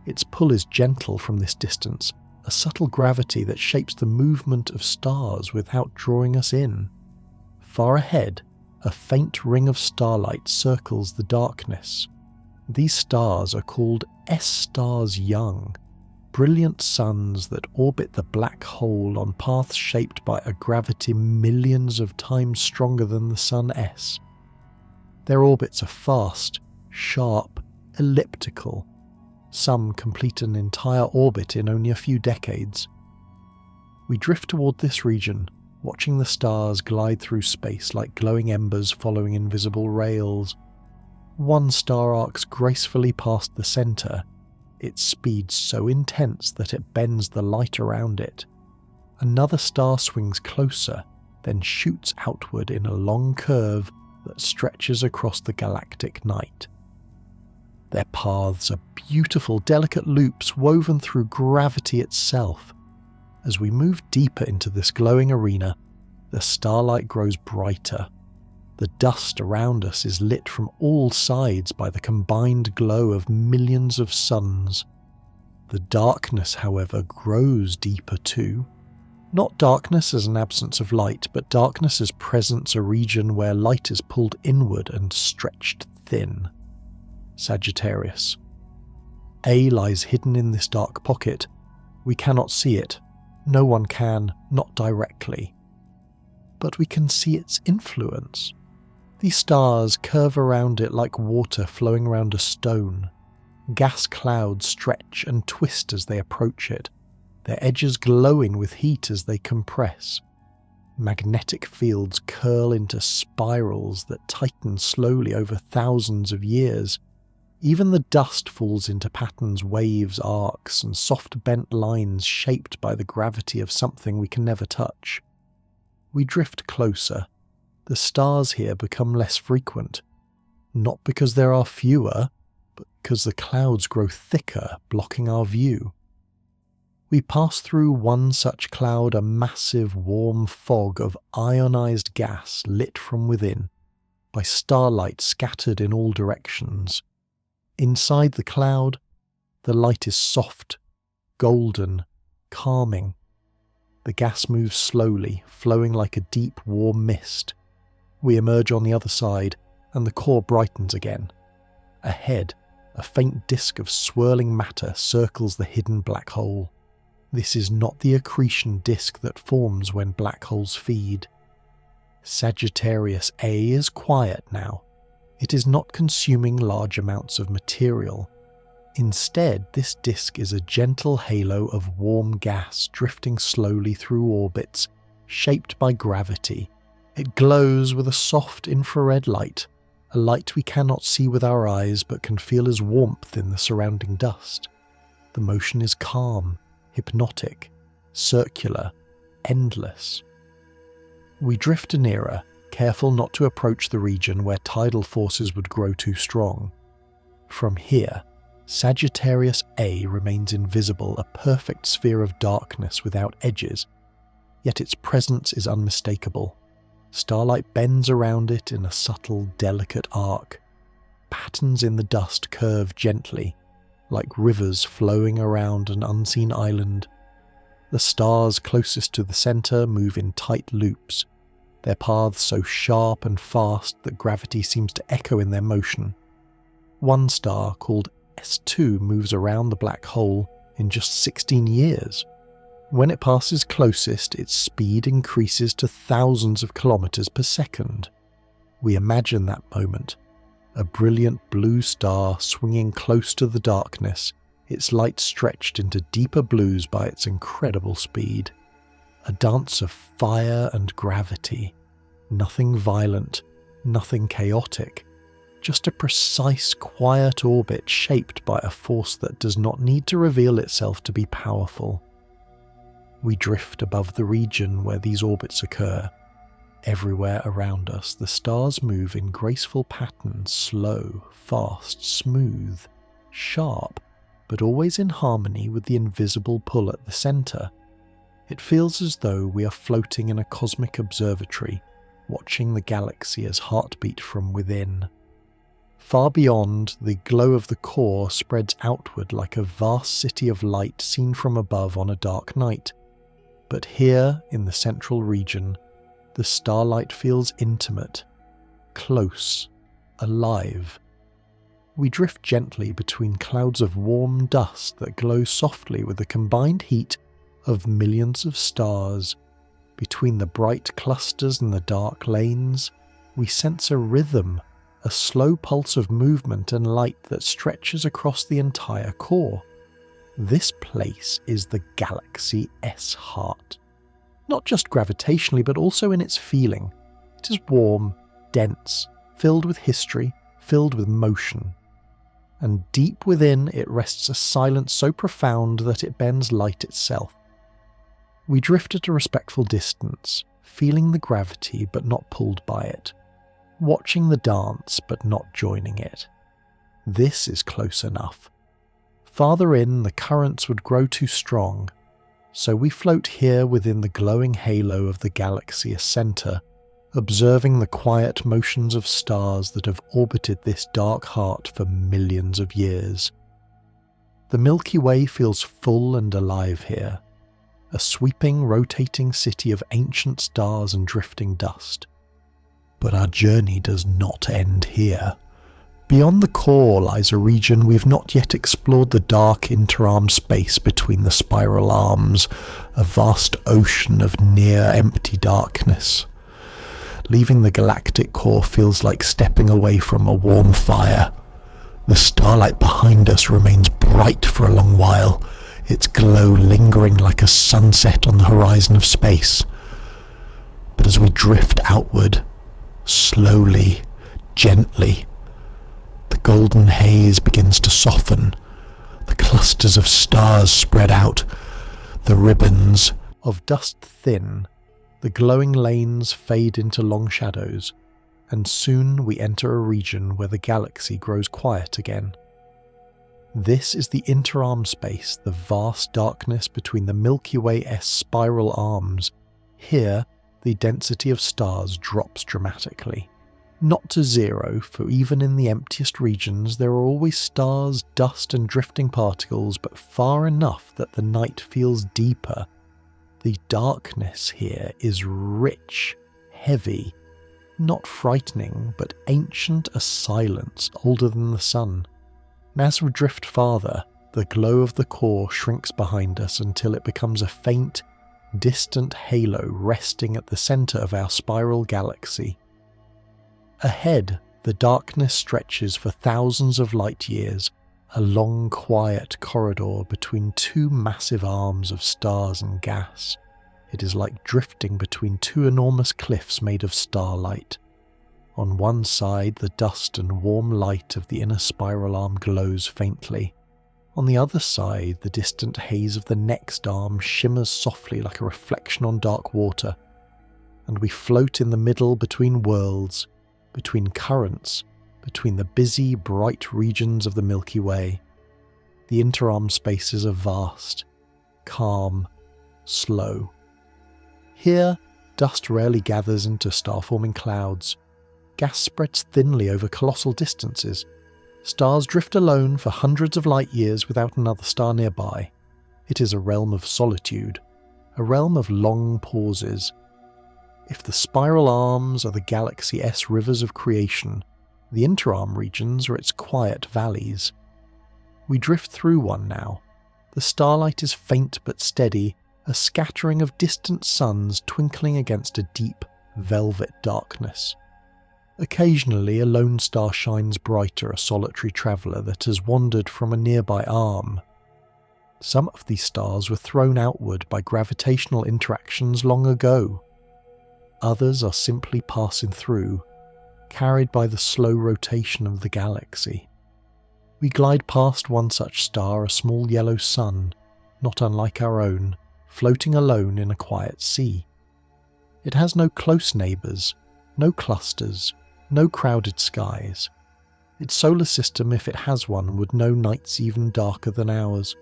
Its pull is gentle from this distance, a subtle gravity that shapes the movement of stars without drawing us in. Far ahead, a faint ring of starlight circles the darkness. These stars are called S-stars young, brilliant suns that orbit the black hole on paths shaped by a gravity millions of times stronger than the Sun S. Their orbits are fast, sharp, elliptical. Some complete an entire orbit in only a few decades. We drift toward this region, watching the stars glide through space like glowing embers following invisible rails. One star arcs gracefully past the centre, its speed so intense that it bends the light around it. Another star swings closer, then shoots outward in a long curve that stretches across the galactic night. Their paths are beautiful, delicate loops woven through gravity itself. As we move deeper into this glowing arena, the starlight grows brighter. The dust around us is lit from all sides by the combined glow of millions of suns. The darkness, however, grows deeper too. Not darkness as an absence of light, but darkness as presence, a region where light is pulled inward and stretched thin. Sagittarius. A lies hidden in this dark pocket. We cannot see it. No one can, not directly. But we can see its influence. These stars curve around it like water flowing around a stone. Gas clouds stretch and twist as they approach it, their edges glowing with heat as they compress. Magnetic fields curl into spirals that tighten slowly over thousands of years. Even the dust falls into patterns, waves, arcs, and soft bent lines shaped by the gravity of something we can never touch. We drift closer. The stars here become less frequent, not because there are fewer, but because the clouds grow thicker, blocking our view. We pass through one such cloud, a massive warm fog of ionized gas lit from within by starlight scattered in all directions. Inside the cloud, the light is soft, golden, calming. The gas moves slowly, flowing like a deep, warm mist. We emerge on the other side, and the core brightens again. Ahead, a faint disk of swirling matter circles the hidden black hole. This is not the accretion disk that forms when black holes feed. Sagittarius A is quiet now. It is not consuming large amounts of material. Instead, this disk is a gentle halo of warm gas drifting slowly through orbits, shaped by gravity. It glows with a soft infrared light, a light we cannot see with our eyes but can feel as warmth in the surrounding dust. The motion is calm, hypnotic, circular, endless. We drift nearer, careful not to approach the region where tidal forces would grow too strong. From here, Sagittarius A remains invisible, a perfect sphere of darkness without edges, yet its presence is unmistakable. Starlight bends around it in a subtle, delicate arc. Patterns in the dust curve gently, like rivers flowing around an unseen island. The stars closest to the centre move in tight loops, their paths so sharp and fast that gravity seems to echo in their motion. One star, called S2, moves around the black hole in just 16 years. When it passes closest, its speed increases to thousands of kilometers per second. We imagine that moment, a brilliant blue star swinging close to the darkness, its light stretched into deeper blues by its incredible speed. A dance of fire and gravity. Nothing violent, nothing chaotic. Just a precise, quiet orbit shaped by a force that does not need to reveal itself to be powerful. We drift above the region where these orbits occur. Everywhere around us, the stars move in graceful patterns, slow, fast, smooth, sharp, but always in harmony with the invisible pull at the centre. It feels as though we are floating in a cosmic observatory, watching the galaxy as heartbeat from within. Far beyond, the glow of the core spreads outward like a vast city of light seen from above on a dark night. But here, in the central region, the starlight feels intimate, close, alive. We drift gently between clouds of warm dust that glow softly with the combined heat of millions of stars. Between the bright clusters and the dark lanes, we sense a rhythm, a slow pulse of movement and light that stretches across the entire core. This place is the Galaxy S heart. Not just gravitationally, but also in its feeling. It is warm, dense, filled with history, filled with motion. And deep within it rests a silence so profound that it bends light itself. We drift at a respectful distance, feeling the gravity but not pulled by it, watching the dance but not joining it. This is close enough. Farther in, the currents would grow too strong, so we float here within the glowing halo of the galaxy centre, observing the quiet motions of stars that have orbited this dark heart for millions of years. The Milky Way feels full and alive here, a sweeping, rotating city of ancient stars and drifting dust. But our journey does not end here. Beyond the core lies a region we've not yet explored, the dark interarm space between the spiral arms, a vast ocean of near-empty darkness. Leaving the galactic core feels like stepping away from a warm fire. The starlight behind us remains bright for a long while, its glow lingering like a sunset on the horizon of space. But as we drift outward, slowly, gently, the golden haze begins to soften. The clusters of stars spread out, the ribbons of dust thin, the glowing lanes fade into long shadows, and soon we enter a region where the galaxy grows quiet again. This is the interarm space, the vast darkness between the Milky Way-esque spiral arms. Here, the density of stars drops dramatically. Not to zero, for even in the emptiest regions there are always stars, dust and drifting particles, but far enough that the night feels deeper. The darkness here is rich, heavy, not frightening, but ancient as silence, older than the sun. As we drift farther, the glow of the core shrinks behind us until it becomes a faint, distant halo resting at the centre of our spiral galaxy. Ahead, the darkness stretches for thousands of light years, a long, quiet corridor between two massive arms of stars and gas. It is like drifting between two enormous cliffs made of starlight. On one side, the dust and warm light of the inner spiral arm glows faintly. On the other side, the distant haze of the next arm shimmers softly like a reflection on dark water, and we float in the middle between worlds, between currents, between the busy, bright regions of the Milky Way. The interarm spaces are vast, calm, slow. Here, dust rarely gathers into star-forming clouds. Gas spreads thinly over colossal distances. Stars drift alone for hundreds of light years without another star nearby. It is a realm of solitude, a realm of long pauses. If the spiral arms are the galaxy-esque rivers of creation, the interarm regions are its quiet valleys. We drift through one now. The starlight is faint but steady, a scattering of distant suns twinkling against a deep, velvet darkness. Occasionally a lone star shines brighter, a solitary traveller that has wandered from a nearby arm. Some of these stars were thrown outward by gravitational interactions long ago. Others are simply passing through, carried by the slow rotation of the galaxy. We glide past one such star, a small yellow sun, not unlike our own, floating alone in a quiet sea. It has no close neighbours, no clusters, no crowded skies. Its solar system, if it has one, would know nights even darker than ours.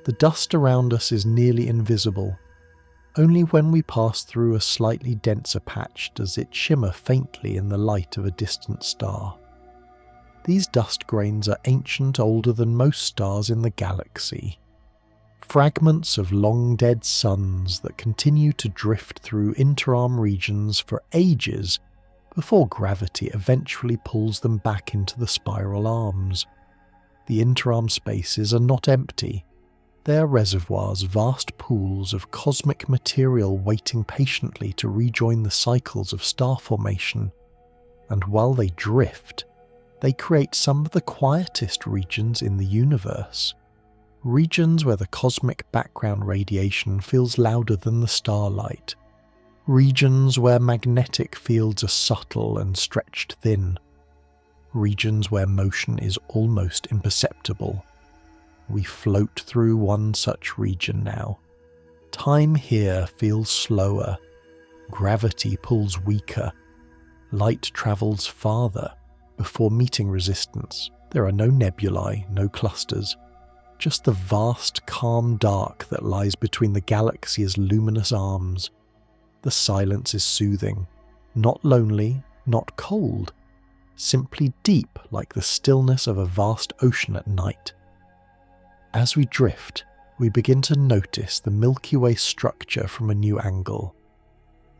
The dust around us is nearly invisible. Only when we pass through a slightly denser patch does it shimmer faintly in the light of a distant star. These dust grains are ancient, older than most stars in the galaxy. Fragments of long-dead suns that continue to drift through interarm regions for ages before gravity eventually pulls them back into the spiral arms. The interarm spaces are not empty. They are reservoirs, vast pools of cosmic material waiting patiently to rejoin the cycles of star formation. And while they drift, they create some of the quietest regions in the universe. Regions where the cosmic background radiation feels louder than the starlight. Regions where magnetic fields are subtle and stretched thin. Regions where motion is almost imperceptible. We float through one such region now. Time here feels slower. Gravity pulls weaker. Light travels farther before meeting resistance. There are no nebulae, no clusters. Just the vast, calm dark that lies between the galaxy's luminous arms. The silence is soothing, not lonely, not cold, simply deep like the stillness of a vast ocean at night. As we drift, we begin to notice the Milky Way structure from a new angle.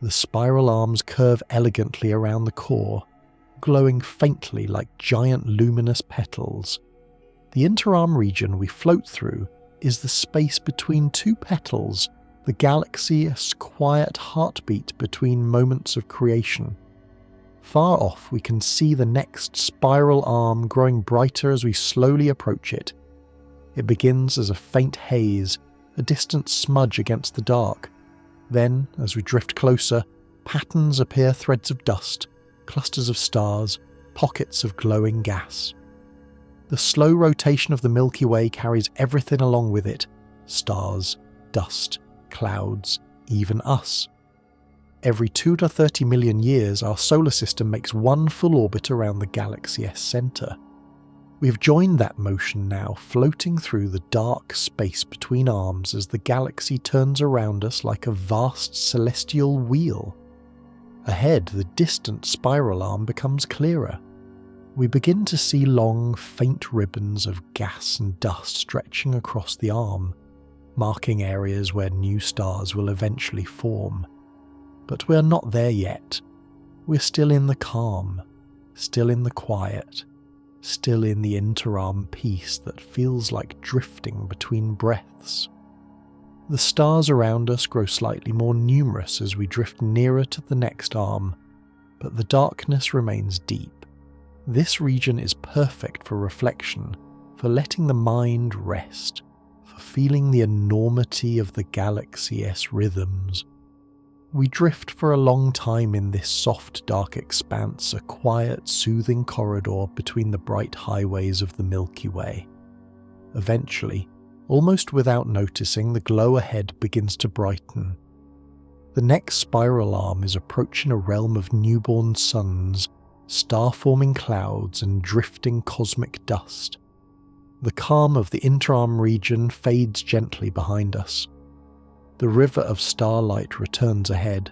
The spiral arms curve elegantly around the core, glowing faintly like giant luminous petals. The interarm region we float through is the space between two petals, the galaxy's quiet heartbeat between moments of creation. Far off we can see the next spiral arm growing brighter as we slowly approach it. It begins as a faint haze, a distant smudge against the dark. Then, as we drift closer, Patterns appear: threads of dust, clusters of stars, pockets of glowing gas. The slow rotation of the Milky Way carries everything along with it: stars, dust, clouds, even us. Every 2 to 30 million years, our solar system makes one full orbit around the galaxy's centre. We've joined that motion now, floating through the dark space between arms as the galaxy turns around us like a vast celestial wheel. Ahead, the distant spiral arm becomes clearer. We begin to see long, faint ribbons of gas and dust stretching across the arm, marking areas where new stars will eventually form. But we're not there yet. We're still in the calm, still in the quiet, still in the interarm peace that feels like drifting between breaths. The stars around us grow slightly more numerous as we drift nearer to the next arm, but the darkness remains deep. This region is perfect for reflection, for letting the mind rest, for feeling the enormity of the galaxy's rhythms. We drift for a long time in this soft, dark expanse, a quiet, soothing corridor between the bright highways of the Milky Way. Eventually, almost without noticing, the glow ahead begins to brighten. The next spiral arm is approaching a realm of newborn suns, star-forming clouds, and drifting cosmic dust. The calm of the interarm region fades gently behind us. The river of starlight returns ahead.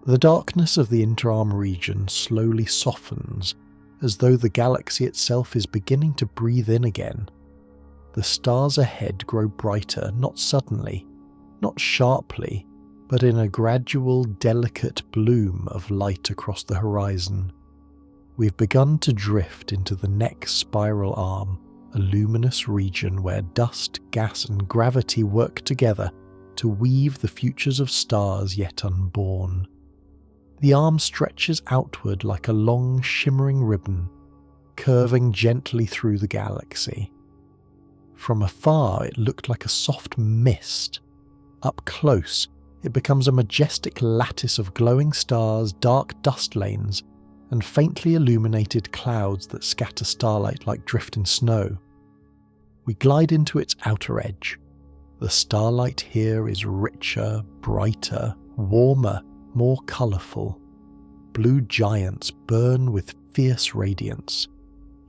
The darkness of the interarm region slowly softens, as though the galaxy itself is beginning to breathe in again. The stars ahead grow brighter, not suddenly, not sharply, but in a gradual, delicate bloom of light across the horizon. We've begun to drift into the next spiral arm, a luminous region where dust, gas, and gravity work together to weave the futures of stars yet unborn. The arm stretches outward like a long, shimmering ribbon, curving gently through the galaxy. From afar, it looked like a soft mist. Up close, it becomes a majestic lattice of glowing stars, dark dust lanes, and faintly illuminated clouds that scatter starlight like drifting snow. We glide into its outer edge. The starlight here is richer, brighter, warmer, more colourful. Blue giants burn with fierce radiance.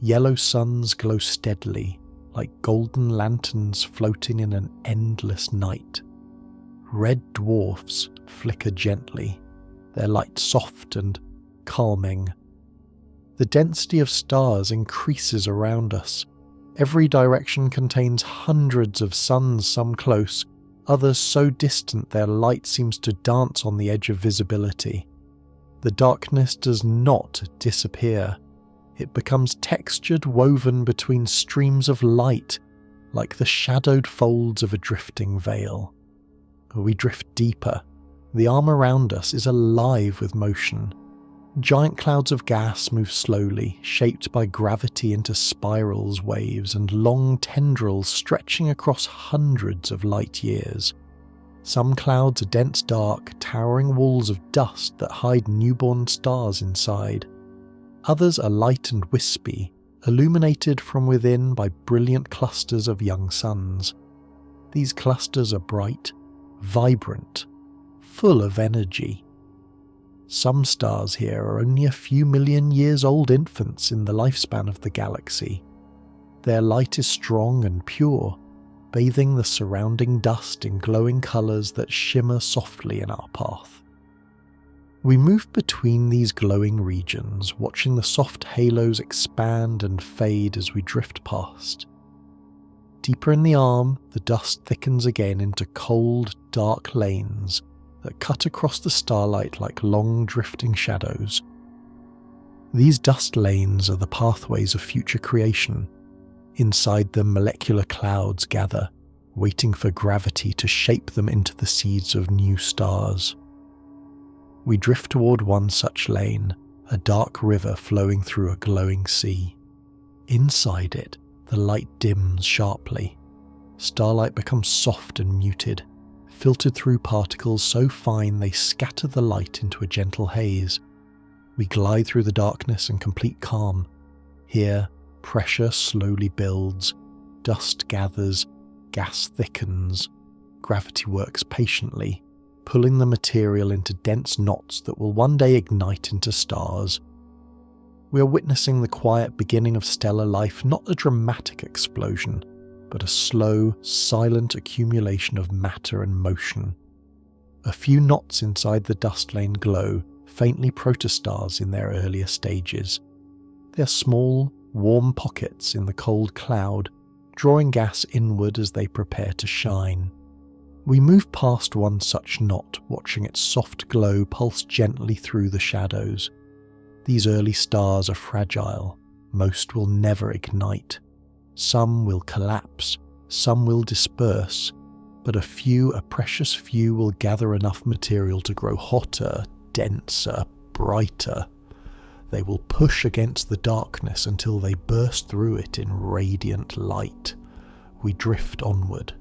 Yellow suns glow steadily, like golden lanterns floating in an endless night. Red dwarfs flicker gently, their light soft and calming. The density of stars increases around us. Every direction contains hundreds of suns, some close, others so distant their light seems to dance on the edge of visibility. The darkness does not disappear. It becomes textured, woven between streams of light, like the shadowed folds of a drifting veil. We drift deeper. The arm around us is alive with motion. Giant clouds of gas move slowly, shaped by gravity into spirals, waves, and long tendrils stretching across hundreds of light years. Some clouds are dense dark, towering walls of dust that hide newborn stars inside. Others are light and wispy, illuminated from within by brilliant clusters of young suns. These clusters are bright, vibrant, full of energy. Some stars here are only a few million years old infants in the lifespan of the galaxy. Their light is strong and pure, bathing the surrounding dust in glowing colours that shimmer softly in our path. We move between these glowing regions, watching the soft halos expand and fade as we drift past. Deeper in the arm, the dust thickens again into cold, dark lanes that cut across the starlight like long drifting shadows. These dust lanes are the pathways of future creation. Inside them, molecular clouds gather, waiting for gravity to shape them into the seeds of new stars. We drift toward one such lane, a dark river flowing through a glowing sea. Inside it, the light dims sharply. Starlight becomes soft and muted, filtered through particles so fine they scatter the light into a gentle haze. We glide through the darkness in complete calm. Here, pressure slowly builds, dust gathers, gas thickens. Gravity works patiently, pulling the material into dense knots that will one day ignite into stars. We are witnessing the quiet beginning of stellar life, not a dramatic explosion, but a slow, silent accumulation of matter and motion. A few knots inside the dust lane glow, faintly protostars in their earlier stages. They are small, warm pockets in the cold cloud, drawing gas inward as they prepare to shine. We move past one such knot, watching its soft glow pulse gently through the shadows. These early stars are fragile. Most will never ignite. Some will collapse, some will disperse, but a precious few will gather enough material to grow hotter, denser, brighter. They will push against the darkness until they burst through it in radiant light. We drift onward.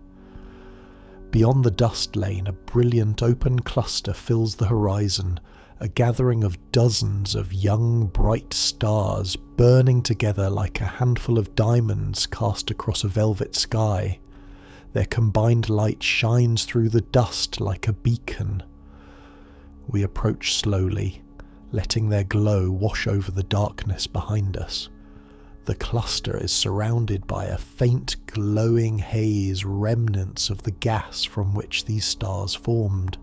Beyond the dust lane, a brilliant open cluster fills the horizon, a gathering of dozens of young, bright stars burning together like a handful of diamonds cast across a velvet sky. Their combined light shines through the dust like a beacon. We approach slowly, letting their glow wash over the darkness behind us. The cluster is surrounded by a faint glowing haze, remnants of the gas from which these stars formed.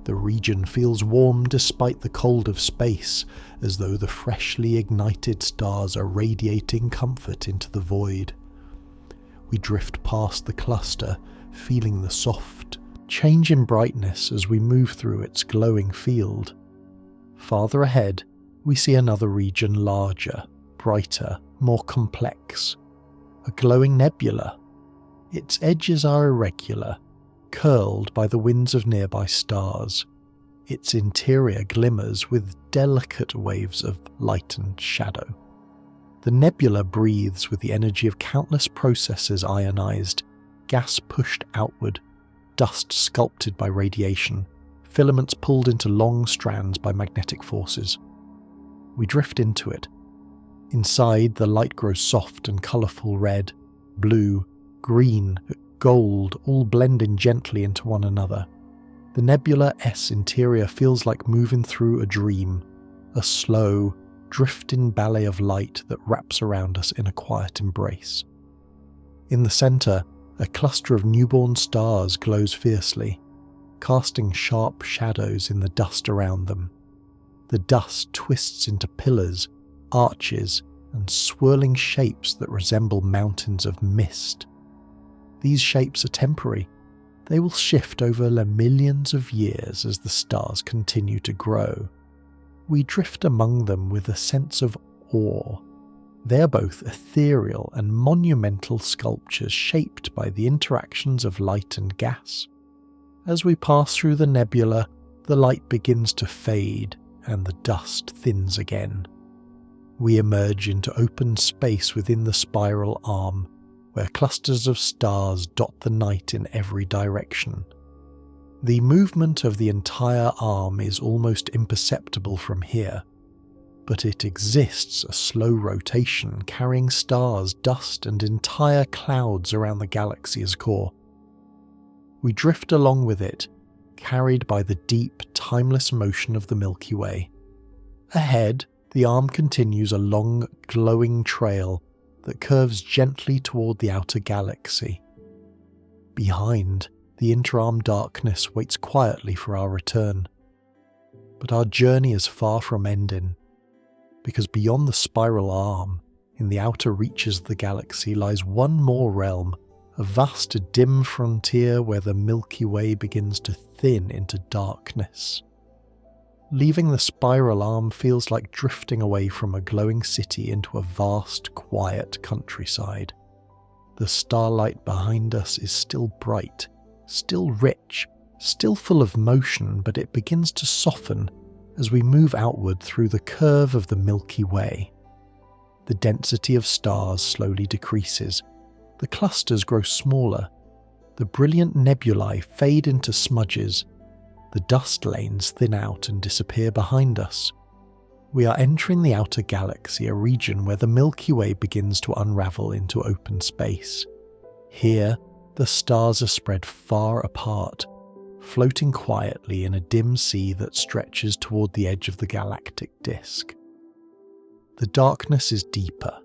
The region feels warm despite the cold of space, as though the freshly ignited stars are radiating comfort into the void. We drift past the cluster, feeling the soft change in brightness as we move through its glowing field. Farther ahead, we see another region larger, brighter, more complex. A glowing nebula. Its edges are irregular, curled by the winds of nearby stars. Its interior glimmers with delicate waves of light and shadow. The nebula breathes with the energy of countless processes ionized, gas pushed outward, dust sculpted by radiation, filaments pulled into long strands by magnetic forces. We drift into it. Inside, the light grows soft and colourful red, blue, green, gold, all blending gently into one another. The nebula-S interior feels like moving through a dream, a slow, drifting ballet of light that wraps around us in a quiet embrace. In the centre, a cluster of newborn stars glows fiercely, casting sharp shadows in the dust around them. The dust twists into pillars, arches, and swirling shapes that resemble mountains of mist. These shapes are temporary. They will shift over the millions of years as the stars continue to grow. We drift among them with a sense of awe. They are both ethereal and monumental sculptures shaped by the interactions of light and gas. As we pass through the nebula, the light begins to fade and the dust thins again. We emerge into open space within the spiral arm, where clusters of stars dot the night in every direction. The movement of the entire arm is almost imperceptible from here, but it exists, a slow rotation carrying stars, dust, and entire clouds around the galaxy's core. We drift along with it, carried by the deep, timeless motion of the Milky Way. Ahead, the arm continues a long, glowing trail that curves gently toward the outer galaxy. Behind, the interarm darkness waits quietly for our return. But our journey is far from ending, because beyond the spiral arm, in the outer reaches of the galaxy, lies one more realm, a vast dim frontier where the Milky Way begins to thin into darkness. Leaving the spiral arm feels like drifting away from a glowing city into a vast, quiet countryside. The starlight behind us is still bright, still rich, still full of motion, but it begins to soften as we move outward through the curve of the Milky Way. The density of stars slowly decreases. The clusters grow smaller. The brilliant nebulae fade into smudges. The dust lanes thin out and disappear behind us. We are entering the outer galaxy, a region where the Milky Way begins to unravel into open space. Here, the stars are spread far apart, floating quietly in a dim sea that stretches toward the edge of the galactic disk. The darkness is deeper,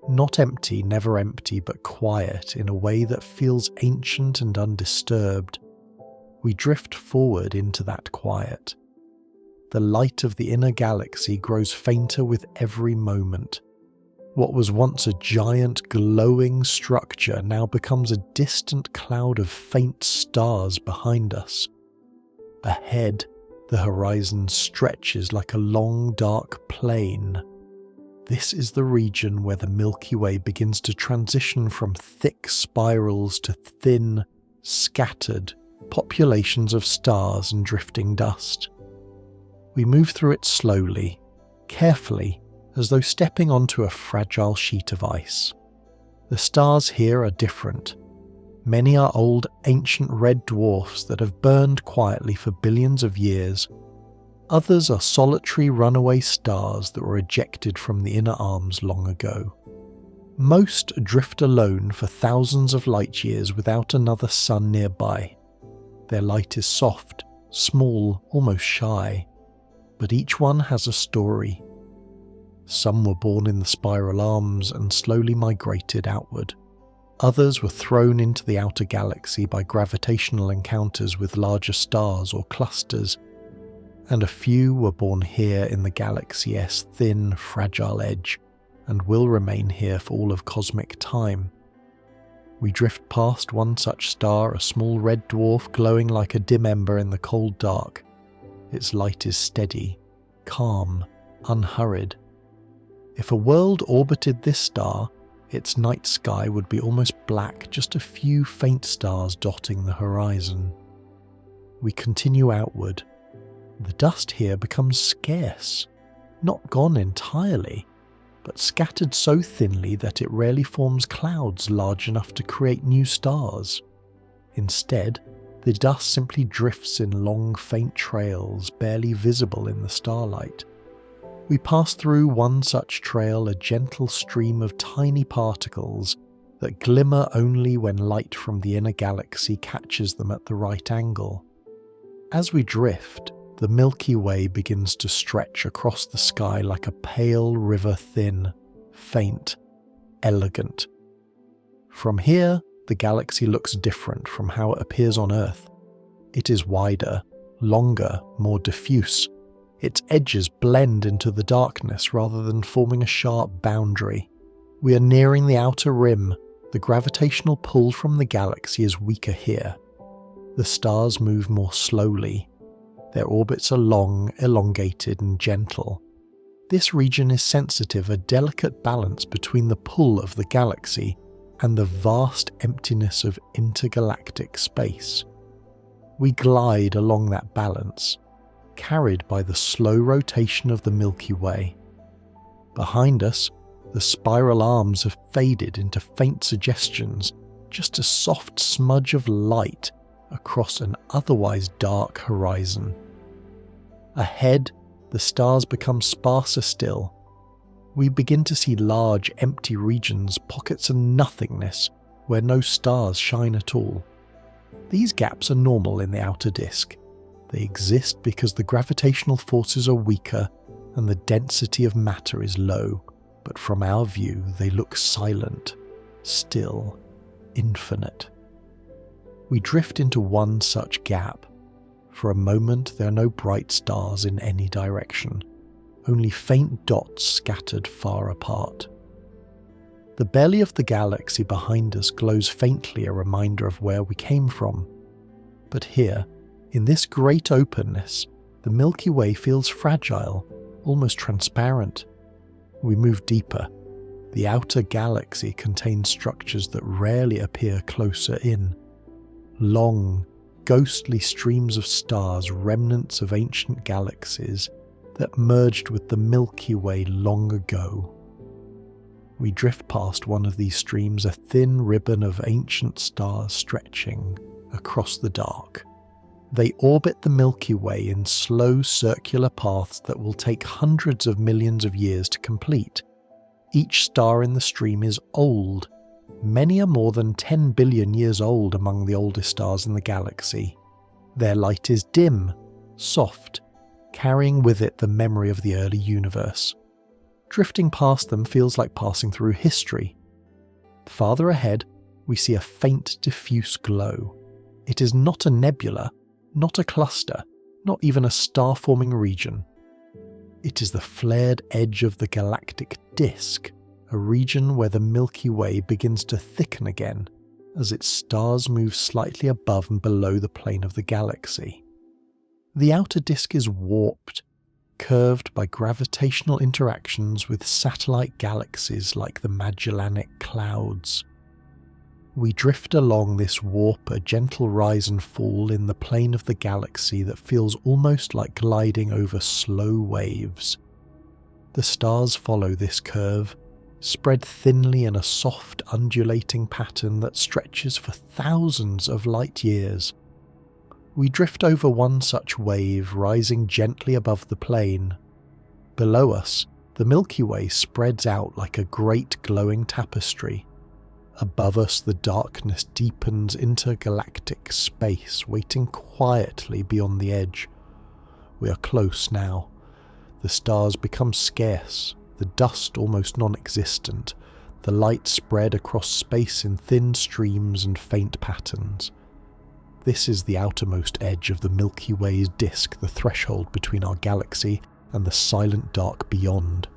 not empty, never empty, but quiet in a way that feels ancient and undisturbed. We drift forward into that quiet. The light of the inner galaxy grows fainter with every moment. What was once a giant glowing structure now becomes a distant cloud of faint stars behind us. Ahead, the horizon stretches like a long dark plain. This is the region where the Milky Way begins to transition from thick spirals to thin, scattered populations of stars and drifting dust. We move through it slowly, carefully, as though stepping onto a fragile sheet of ice. The stars here are different. Many are old, ancient red dwarfs that have burned quietly for billions of years. Others are solitary runaway stars that were ejected from the inner arms long ago. Most drift alone for thousands of light years without another sun nearby. Their light is soft, small, almost shy, but each one has a story. Some were born in the spiral arms and slowly migrated outward. Others were thrown into the outer galaxy by gravitational encounters with larger stars or clusters, and a few were born here in the galaxy's thin, fragile edge, and will remain here for all of cosmic time. We drift past one such star, a small red dwarf glowing like a dim ember in the cold dark. Its light is steady, calm, unhurried. If a world orbited this star, its night sky would be almost black, just a few faint stars dotting the horizon. We continue outward. The dust here becomes scarce, not gone entirely, but scattered so thinly that it rarely forms clouds large enough to create new stars. Instead, the dust simply drifts in long, faint trails, barely visible in the starlight. We pass through one such trail, a gentle stream of tiny particles that glimmer only when light from the inner galaxy catches them at the right angle. As we drift, the Milky Way begins to stretch across the sky like a pale river, thin, faint, elegant. From here, the galaxy looks different from how it appears on Earth. It is wider, longer, more diffuse. Its edges blend into the darkness rather than forming a sharp boundary. We are nearing the outer rim. The gravitational pull from the galaxy is weaker here. The stars move more slowly. Their orbits are long, elongated, and gentle. This region is sensitive, a delicate balance between the pull of the galaxy and the vast emptiness of intergalactic space. We glide along that balance, carried by the slow rotation of the Milky Way. Behind us, the spiral arms have faded into faint suggestions, just a soft smudge of light across an otherwise dark horizon. Ahead, the stars become sparser still. We begin to see large, empty regions, pockets of nothingness, where no stars shine at all. These gaps are normal in the outer disk. They exist because the gravitational forces are weaker and the density of matter is low, but from our view they look silent, still, infinite. We drift into one such gap. For a moment there are no bright stars in any direction, only faint dots scattered far apart. The belly of the galaxy behind us glows faintly, a reminder of where we came from. But here, in this great openness, the Milky Way feels fragile, almost transparent. We move deeper. The outer galaxy contains structures that rarely appear closer in. Long, ghostly streams of stars, remnants of ancient galaxies that merged with the Milky Way long ago. We drift past one of these streams, a thin ribbon of ancient stars stretching across the dark. They orbit the Milky Way in slow circular paths that will take hundreds of millions of years to complete. Each star in the stream is old. Many are more than 10 billion years old among the oldest stars in the galaxy. Their light is dim, soft, carrying with it the memory of the early universe. Drifting past them feels like passing through history. Farther ahead, we see a faint, diffuse glow. It is not a nebula, not a cluster, not even a star-forming region. It is the flared edge of the galactic disk, a region where the Milky Way begins to thicken again as its stars move slightly above and below the plane of the galaxy. The outer disk is warped, curved by gravitational interactions with satellite galaxies like the Magellanic Clouds. We drift along this warp, a gentle rise and fall in the plane of the galaxy that feels almost like gliding over slow waves. The stars follow this curve, spread thinly in a soft undulating pattern that stretches for thousands of light years. We drift over one such wave, rising gently above the plane. Below us, the Milky Way spreads out like a great glowing tapestry. Above us, the darkness deepens into galactic space, waiting quietly beyond the edge. We are close now. The stars become scarce, the dust almost non-existent, the light spread across space in thin streams and faint patterns. This is the outermost edge of the Milky Way's disk, the threshold between our galaxy and the silent dark beyond.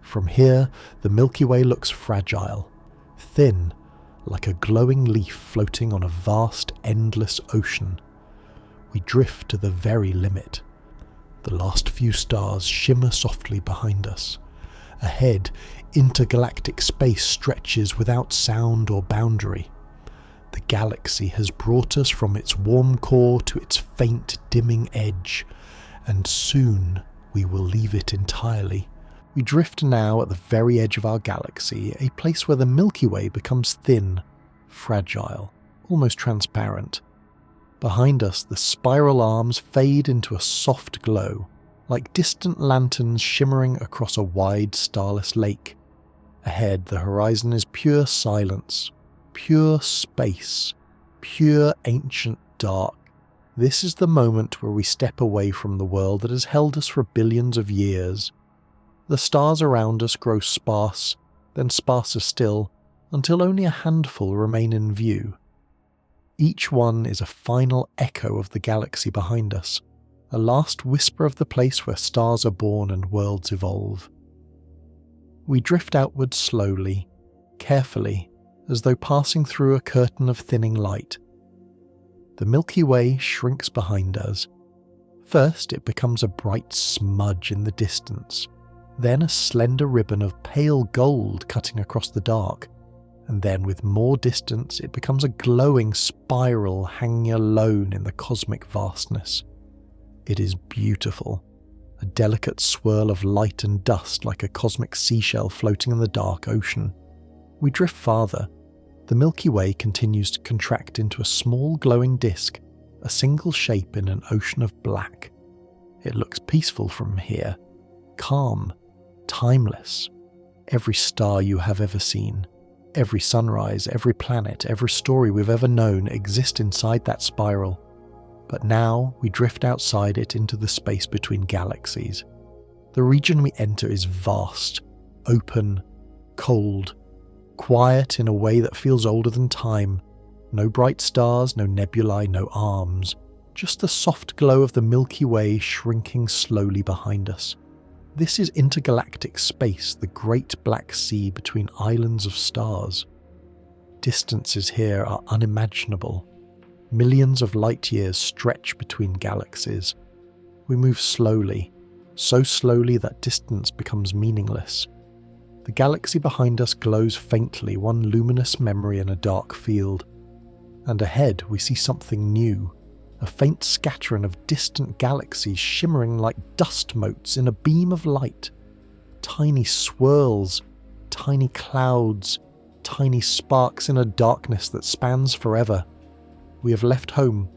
From here, the Milky Way looks fragile, thin, like a glowing leaf floating on a vast, endless ocean. We drift to the very limit. The last few stars shimmer softly behind us. Ahead, intergalactic space stretches without sound or boundary. The galaxy has brought us from its warm core to its faint, dimming edge, and soon we will leave it entirely. We drift now at the very edge of our galaxy, a place where the Milky Way becomes thin, fragile, almost transparent. Behind us, the spiral arms fade into a soft glow, like distant lanterns shimmering across a wide, starless lake. Ahead, the horizon is pure silence, pure space, pure ancient dark. This is the moment where we step away from the world that has held us for billions of years. The stars around us grow sparse, then sparser still, until only a handful remain in view. Each one is a final echo of the galaxy behind us, a last whisper of the place where stars are born and worlds evolve. We drift outward slowly, carefully, as though passing through a curtain of thinning light. The Milky Way shrinks behind us. First, it becomes a bright smudge in the distance, then a slender ribbon of pale gold cutting across the dark, and then with more distance it becomes a glowing spiral hanging alone in the cosmic vastness. It is beautiful, a delicate swirl of light and dust like a cosmic seashell floating in the dark ocean. We drift farther. The Milky Way continues to contract into a small glowing disk, a single shape in an ocean of black. It looks peaceful from here, calm, timeless. Every star you have ever seen, every sunrise, every planet, every story we've ever known exist inside that spiral. But now we drift outside it into the space between galaxies. The region we enter is vast, open, cold, quiet in a way that feels older than time. No bright stars, no nebulae, no arms. Just the soft glow of the Milky Way shrinking slowly behind us. This is intergalactic space, the great black sea between islands of stars. Distances here are unimaginable. Millions of light years stretch between galaxies. We move slowly, so slowly that distance becomes meaningless. The galaxy behind us glows faintly, one luminous memory in a dark field. And ahead we see something new, a faint scattering of distant galaxies shimmering like dust motes in a beam of light. Tiny swirls, tiny clouds, tiny sparks in a darkness that spans forever. We have left home.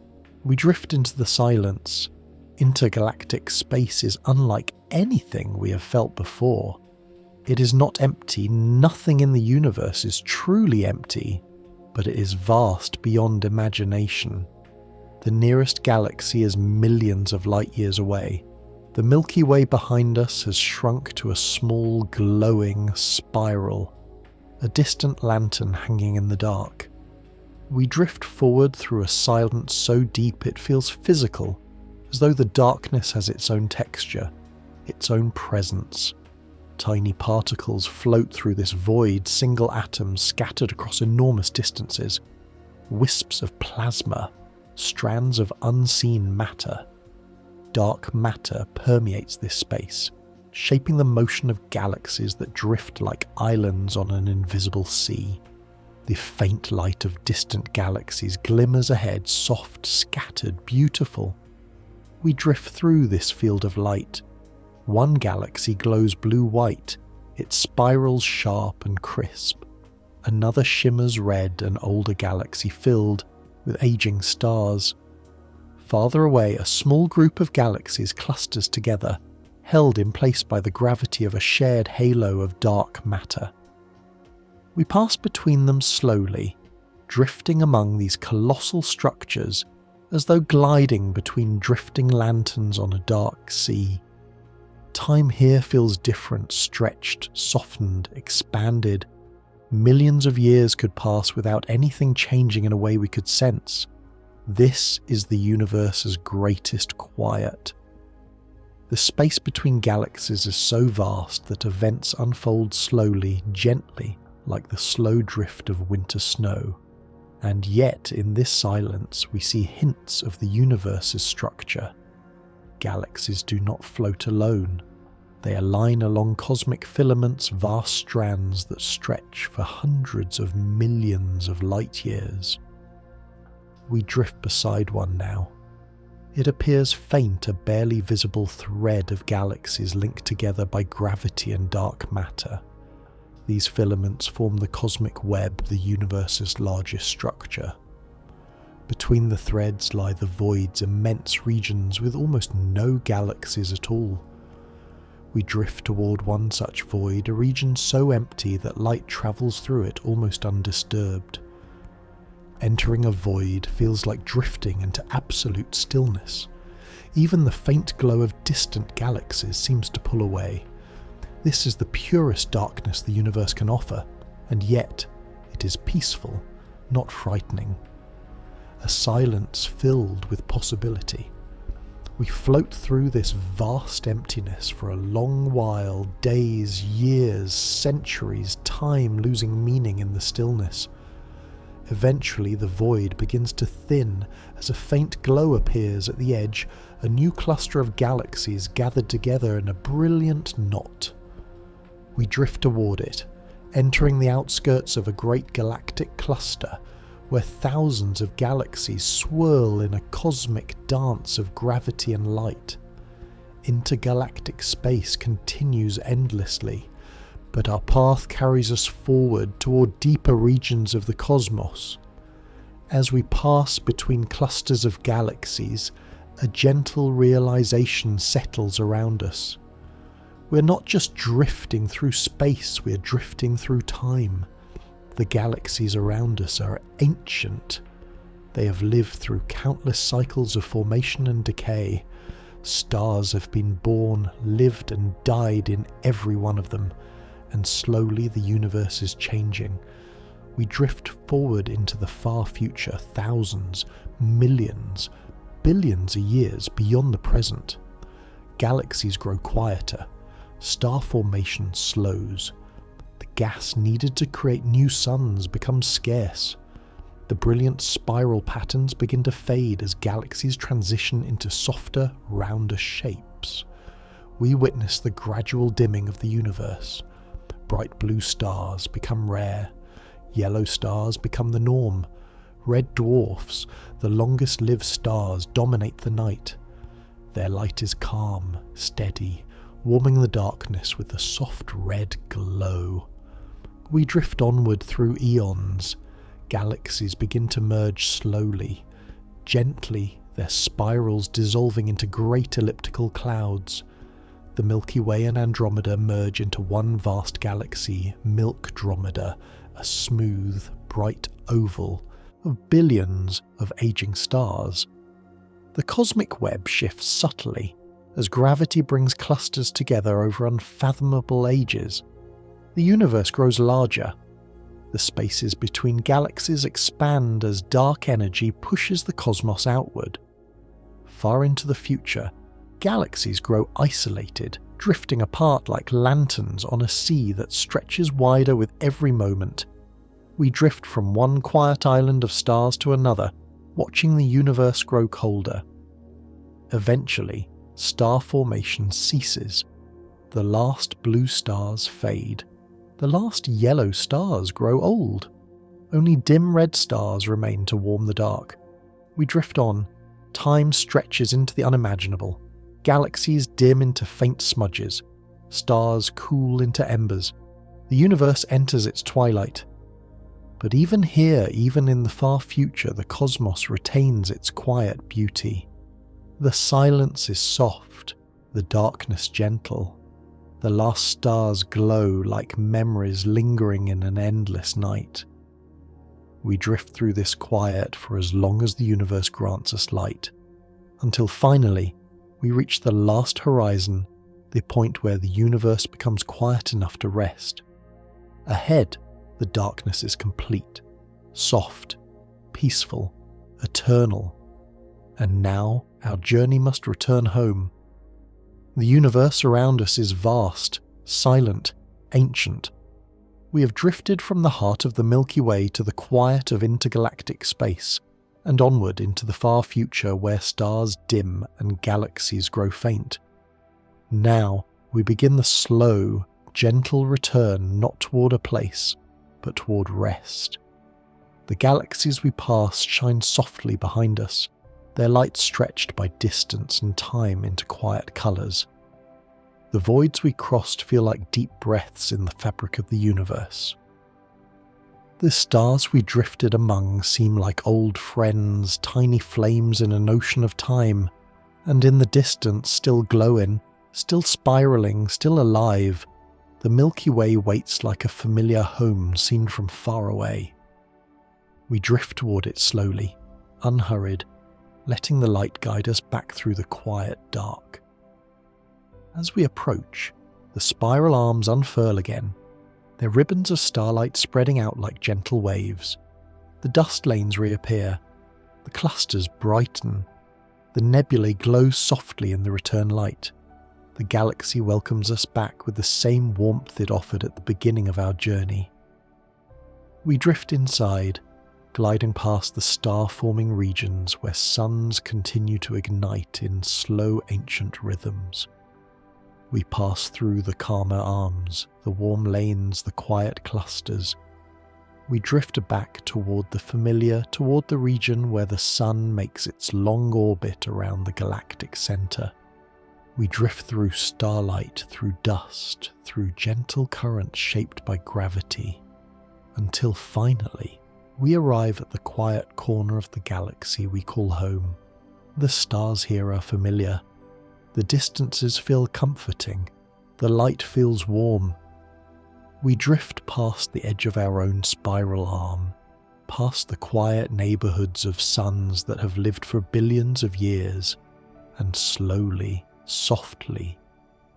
We drift into the silence. Intergalactic space is unlike anything we have felt before. It is not empty, nothing in the universe is truly empty, but it is vast beyond imagination. The nearest galaxy is millions of light years away. The Milky Way behind us has shrunk to a small glowing spiral, a distant lantern hanging in the dark. We drift forward through a silence so deep it feels physical, as though the darkness has its own texture, its own presence. Tiny particles float through this void, single atoms scattered across enormous distances, wisps of plasma, strands of unseen matter. Dark matter permeates this space, shaping the motion of galaxies that drift like islands on an invisible sea. The faint light of distant galaxies glimmers ahead, soft, scattered, beautiful. We drift through this field of light. One galaxy glows blue-white, it spirals sharp and crisp. Another shimmers red, an older galaxy filled with aging stars. Farther away, a small group of galaxies clusters together, held in place by the gravity of a shared halo of dark matter. We pass between them slowly, drifting among these colossal structures as though gliding between drifting lanterns on a dark sea. Time here feels different, stretched, softened, expanded. Millions of years could pass without anything changing in a way we could sense. This is the universe's greatest quiet. The space between galaxies is so vast that events unfold slowly, gently, like the slow drift of winter snow. And yet, in this silence, we see hints of the universe's structure. Galaxies do not float alone. They align along cosmic filaments, vast strands that stretch for hundreds of millions of light years. We drift beside one now. It appears faint, a barely visible thread of galaxies linked together by gravity and dark matter. These filaments form the cosmic web, the universe's largest structure. Between the threads lie the void's immense regions with almost no galaxies at all. We drift toward one such void, a region so empty that light travels through it almost undisturbed. Entering a void feels like drifting into absolute stillness. Even the faint glow of distant galaxies seems to pull away. This is the purest darkness the universe can offer, and yet it is peaceful, not frightening. A silence filled with possibility. We float through this vast emptiness for a long while, days, years, centuries, time losing meaning in the stillness. Eventually the void begins to thin as a faint glow appears at the edge, a new cluster of galaxies gathered together in a brilliant knot. We drift toward it, entering the outskirts of a great galactic cluster, where thousands of galaxies swirl in a cosmic dance of gravity and light. Intergalactic space continues endlessly, but our path carries us forward toward deeper regions of the cosmos. As we pass between clusters of galaxies, a gentle realization settles around us. We're not just drifting through space, we're drifting through time. The galaxies around us are ancient. They have lived through countless cycles of formation and decay. Stars have been born, lived and died in every one of them, and slowly the universe is changing. We drift forward into the far future, thousands, millions, billions of years beyond the present. Galaxies grow quieter. Star formation slows. The gas needed to create new suns becomes scarce. The brilliant spiral patterns begin to fade as galaxies transition into softer, rounder shapes. We witness the gradual dimming of the universe. Bright blue stars become rare. Yellow stars become the norm. Red dwarfs, the longest-lived stars, dominate the night. Their light is calm, steady, warming the darkness with a soft red glow. We drift onward through eons. Galaxies begin to merge slowly, gently, their spirals dissolving into great elliptical clouds. The Milky Way and Andromeda merge into one vast galaxy, Milkdromeda, a smooth, bright oval of billions of aging stars. The cosmic web shifts subtly as gravity brings clusters together over unfathomable ages. The universe grows larger. The spaces between galaxies expand as dark energy pushes the cosmos outward. Far into the future, galaxies grow isolated, drifting apart like lanterns on a sea that stretches wider with every moment. We drift from one quiet island of stars to another, watching the universe grow colder. Eventually, star formation ceases. The last blue stars fade. The last yellow stars grow old. Only dim red stars remain to warm the dark. We drift on. Time stretches into the unimaginable. Galaxies dim into faint smudges. Stars cool into embers. The universe enters its twilight. But even here, even in the far future, the cosmos retains its quiet beauty. The silence is soft, the darkness gentle. The last stars glow like memories lingering in an endless night. We drift through this quiet for as long as the universe grants us light, until finally we reach the last horizon, the point where the universe becomes quiet enough to rest. Ahead, the darkness is complete, soft, peaceful, eternal. And now our journey must return home. The universe around us is vast, silent, ancient. We have drifted from the heart of the Milky Way to the quiet of intergalactic space, and onward into the far future where stars dim and galaxies grow faint. Now we begin the slow, gentle return not toward a place, but toward rest. The galaxies we pass shine softly behind us, their light stretched by distance and time into quiet colours. The voids we crossed feel like deep breaths in the fabric of the universe. The stars we drifted among seem like old friends, tiny flames in an ocean of time, and in the distance, still glowing, still spiralling, still alive, the Milky Way waits like a familiar home seen from far away. We drift toward it slowly, unhurried, letting the light guide us back through the quiet dark. As we approach, the spiral arms unfurl again, their ribbons of starlight spreading out like gentle waves. The dust lanes reappear, the clusters brighten, the nebulae glow softly in the return light. The galaxy welcomes us back with the same warmth it offered at the beginning of our journey. We drift inside, gliding past the star-forming regions where suns continue to ignite in slow ancient rhythms. We pass through the calmer arms, the warm lanes, the quiet clusters. We drift back toward the familiar, toward the region where the sun makes its long orbit around the galactic center. We drift through starlight, through dust, through gentle currents shaped by gravity, until finally we arrive at the quiet corner of the galaxy we call home. The stars here are familiar. The distances feel comforting. The light feels warm. We drift past the edge of our own spiral arm, past the quiet neighborhoods of suns that have lived for billions of years, and slowly, softly,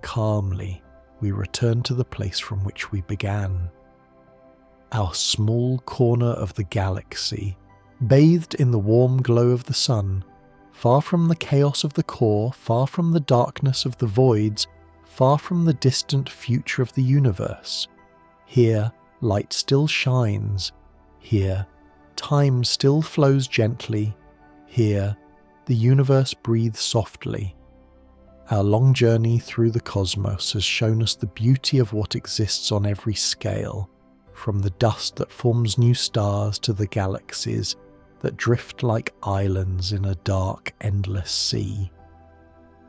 calmly, we return to the place from which we began. Our small corner of the galaxy, bathed in the warm glow of the sun, far from the chaos of the core, far from the darkness of the voids, far from the distant future of the universe. Here, light still shines. Here, time still flows gently. Here, the universe breathes softly. Our long journey through the cosmos has shown us the beauty of what exists on every scale, from the dust that forms new stars to the galaxies that drift like islands in a dark, endless sea.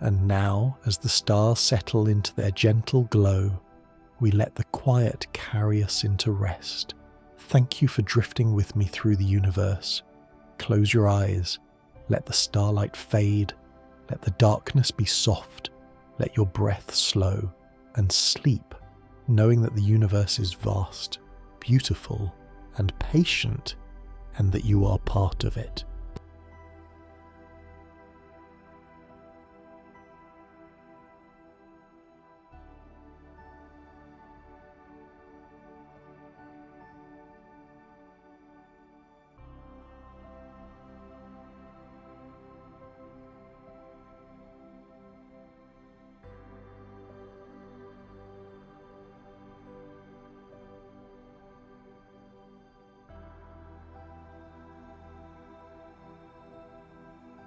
And now, as the stars settle into their gentle glow, We let the quiet carry us into rest. Thank you for drifting with me through the universe. Close your eyes. Let the starlight fade. Let the darkness be soft. Let your breath slow. And sleep, knowing that the universe is vast, beautiful, and patient, and that you are part of it.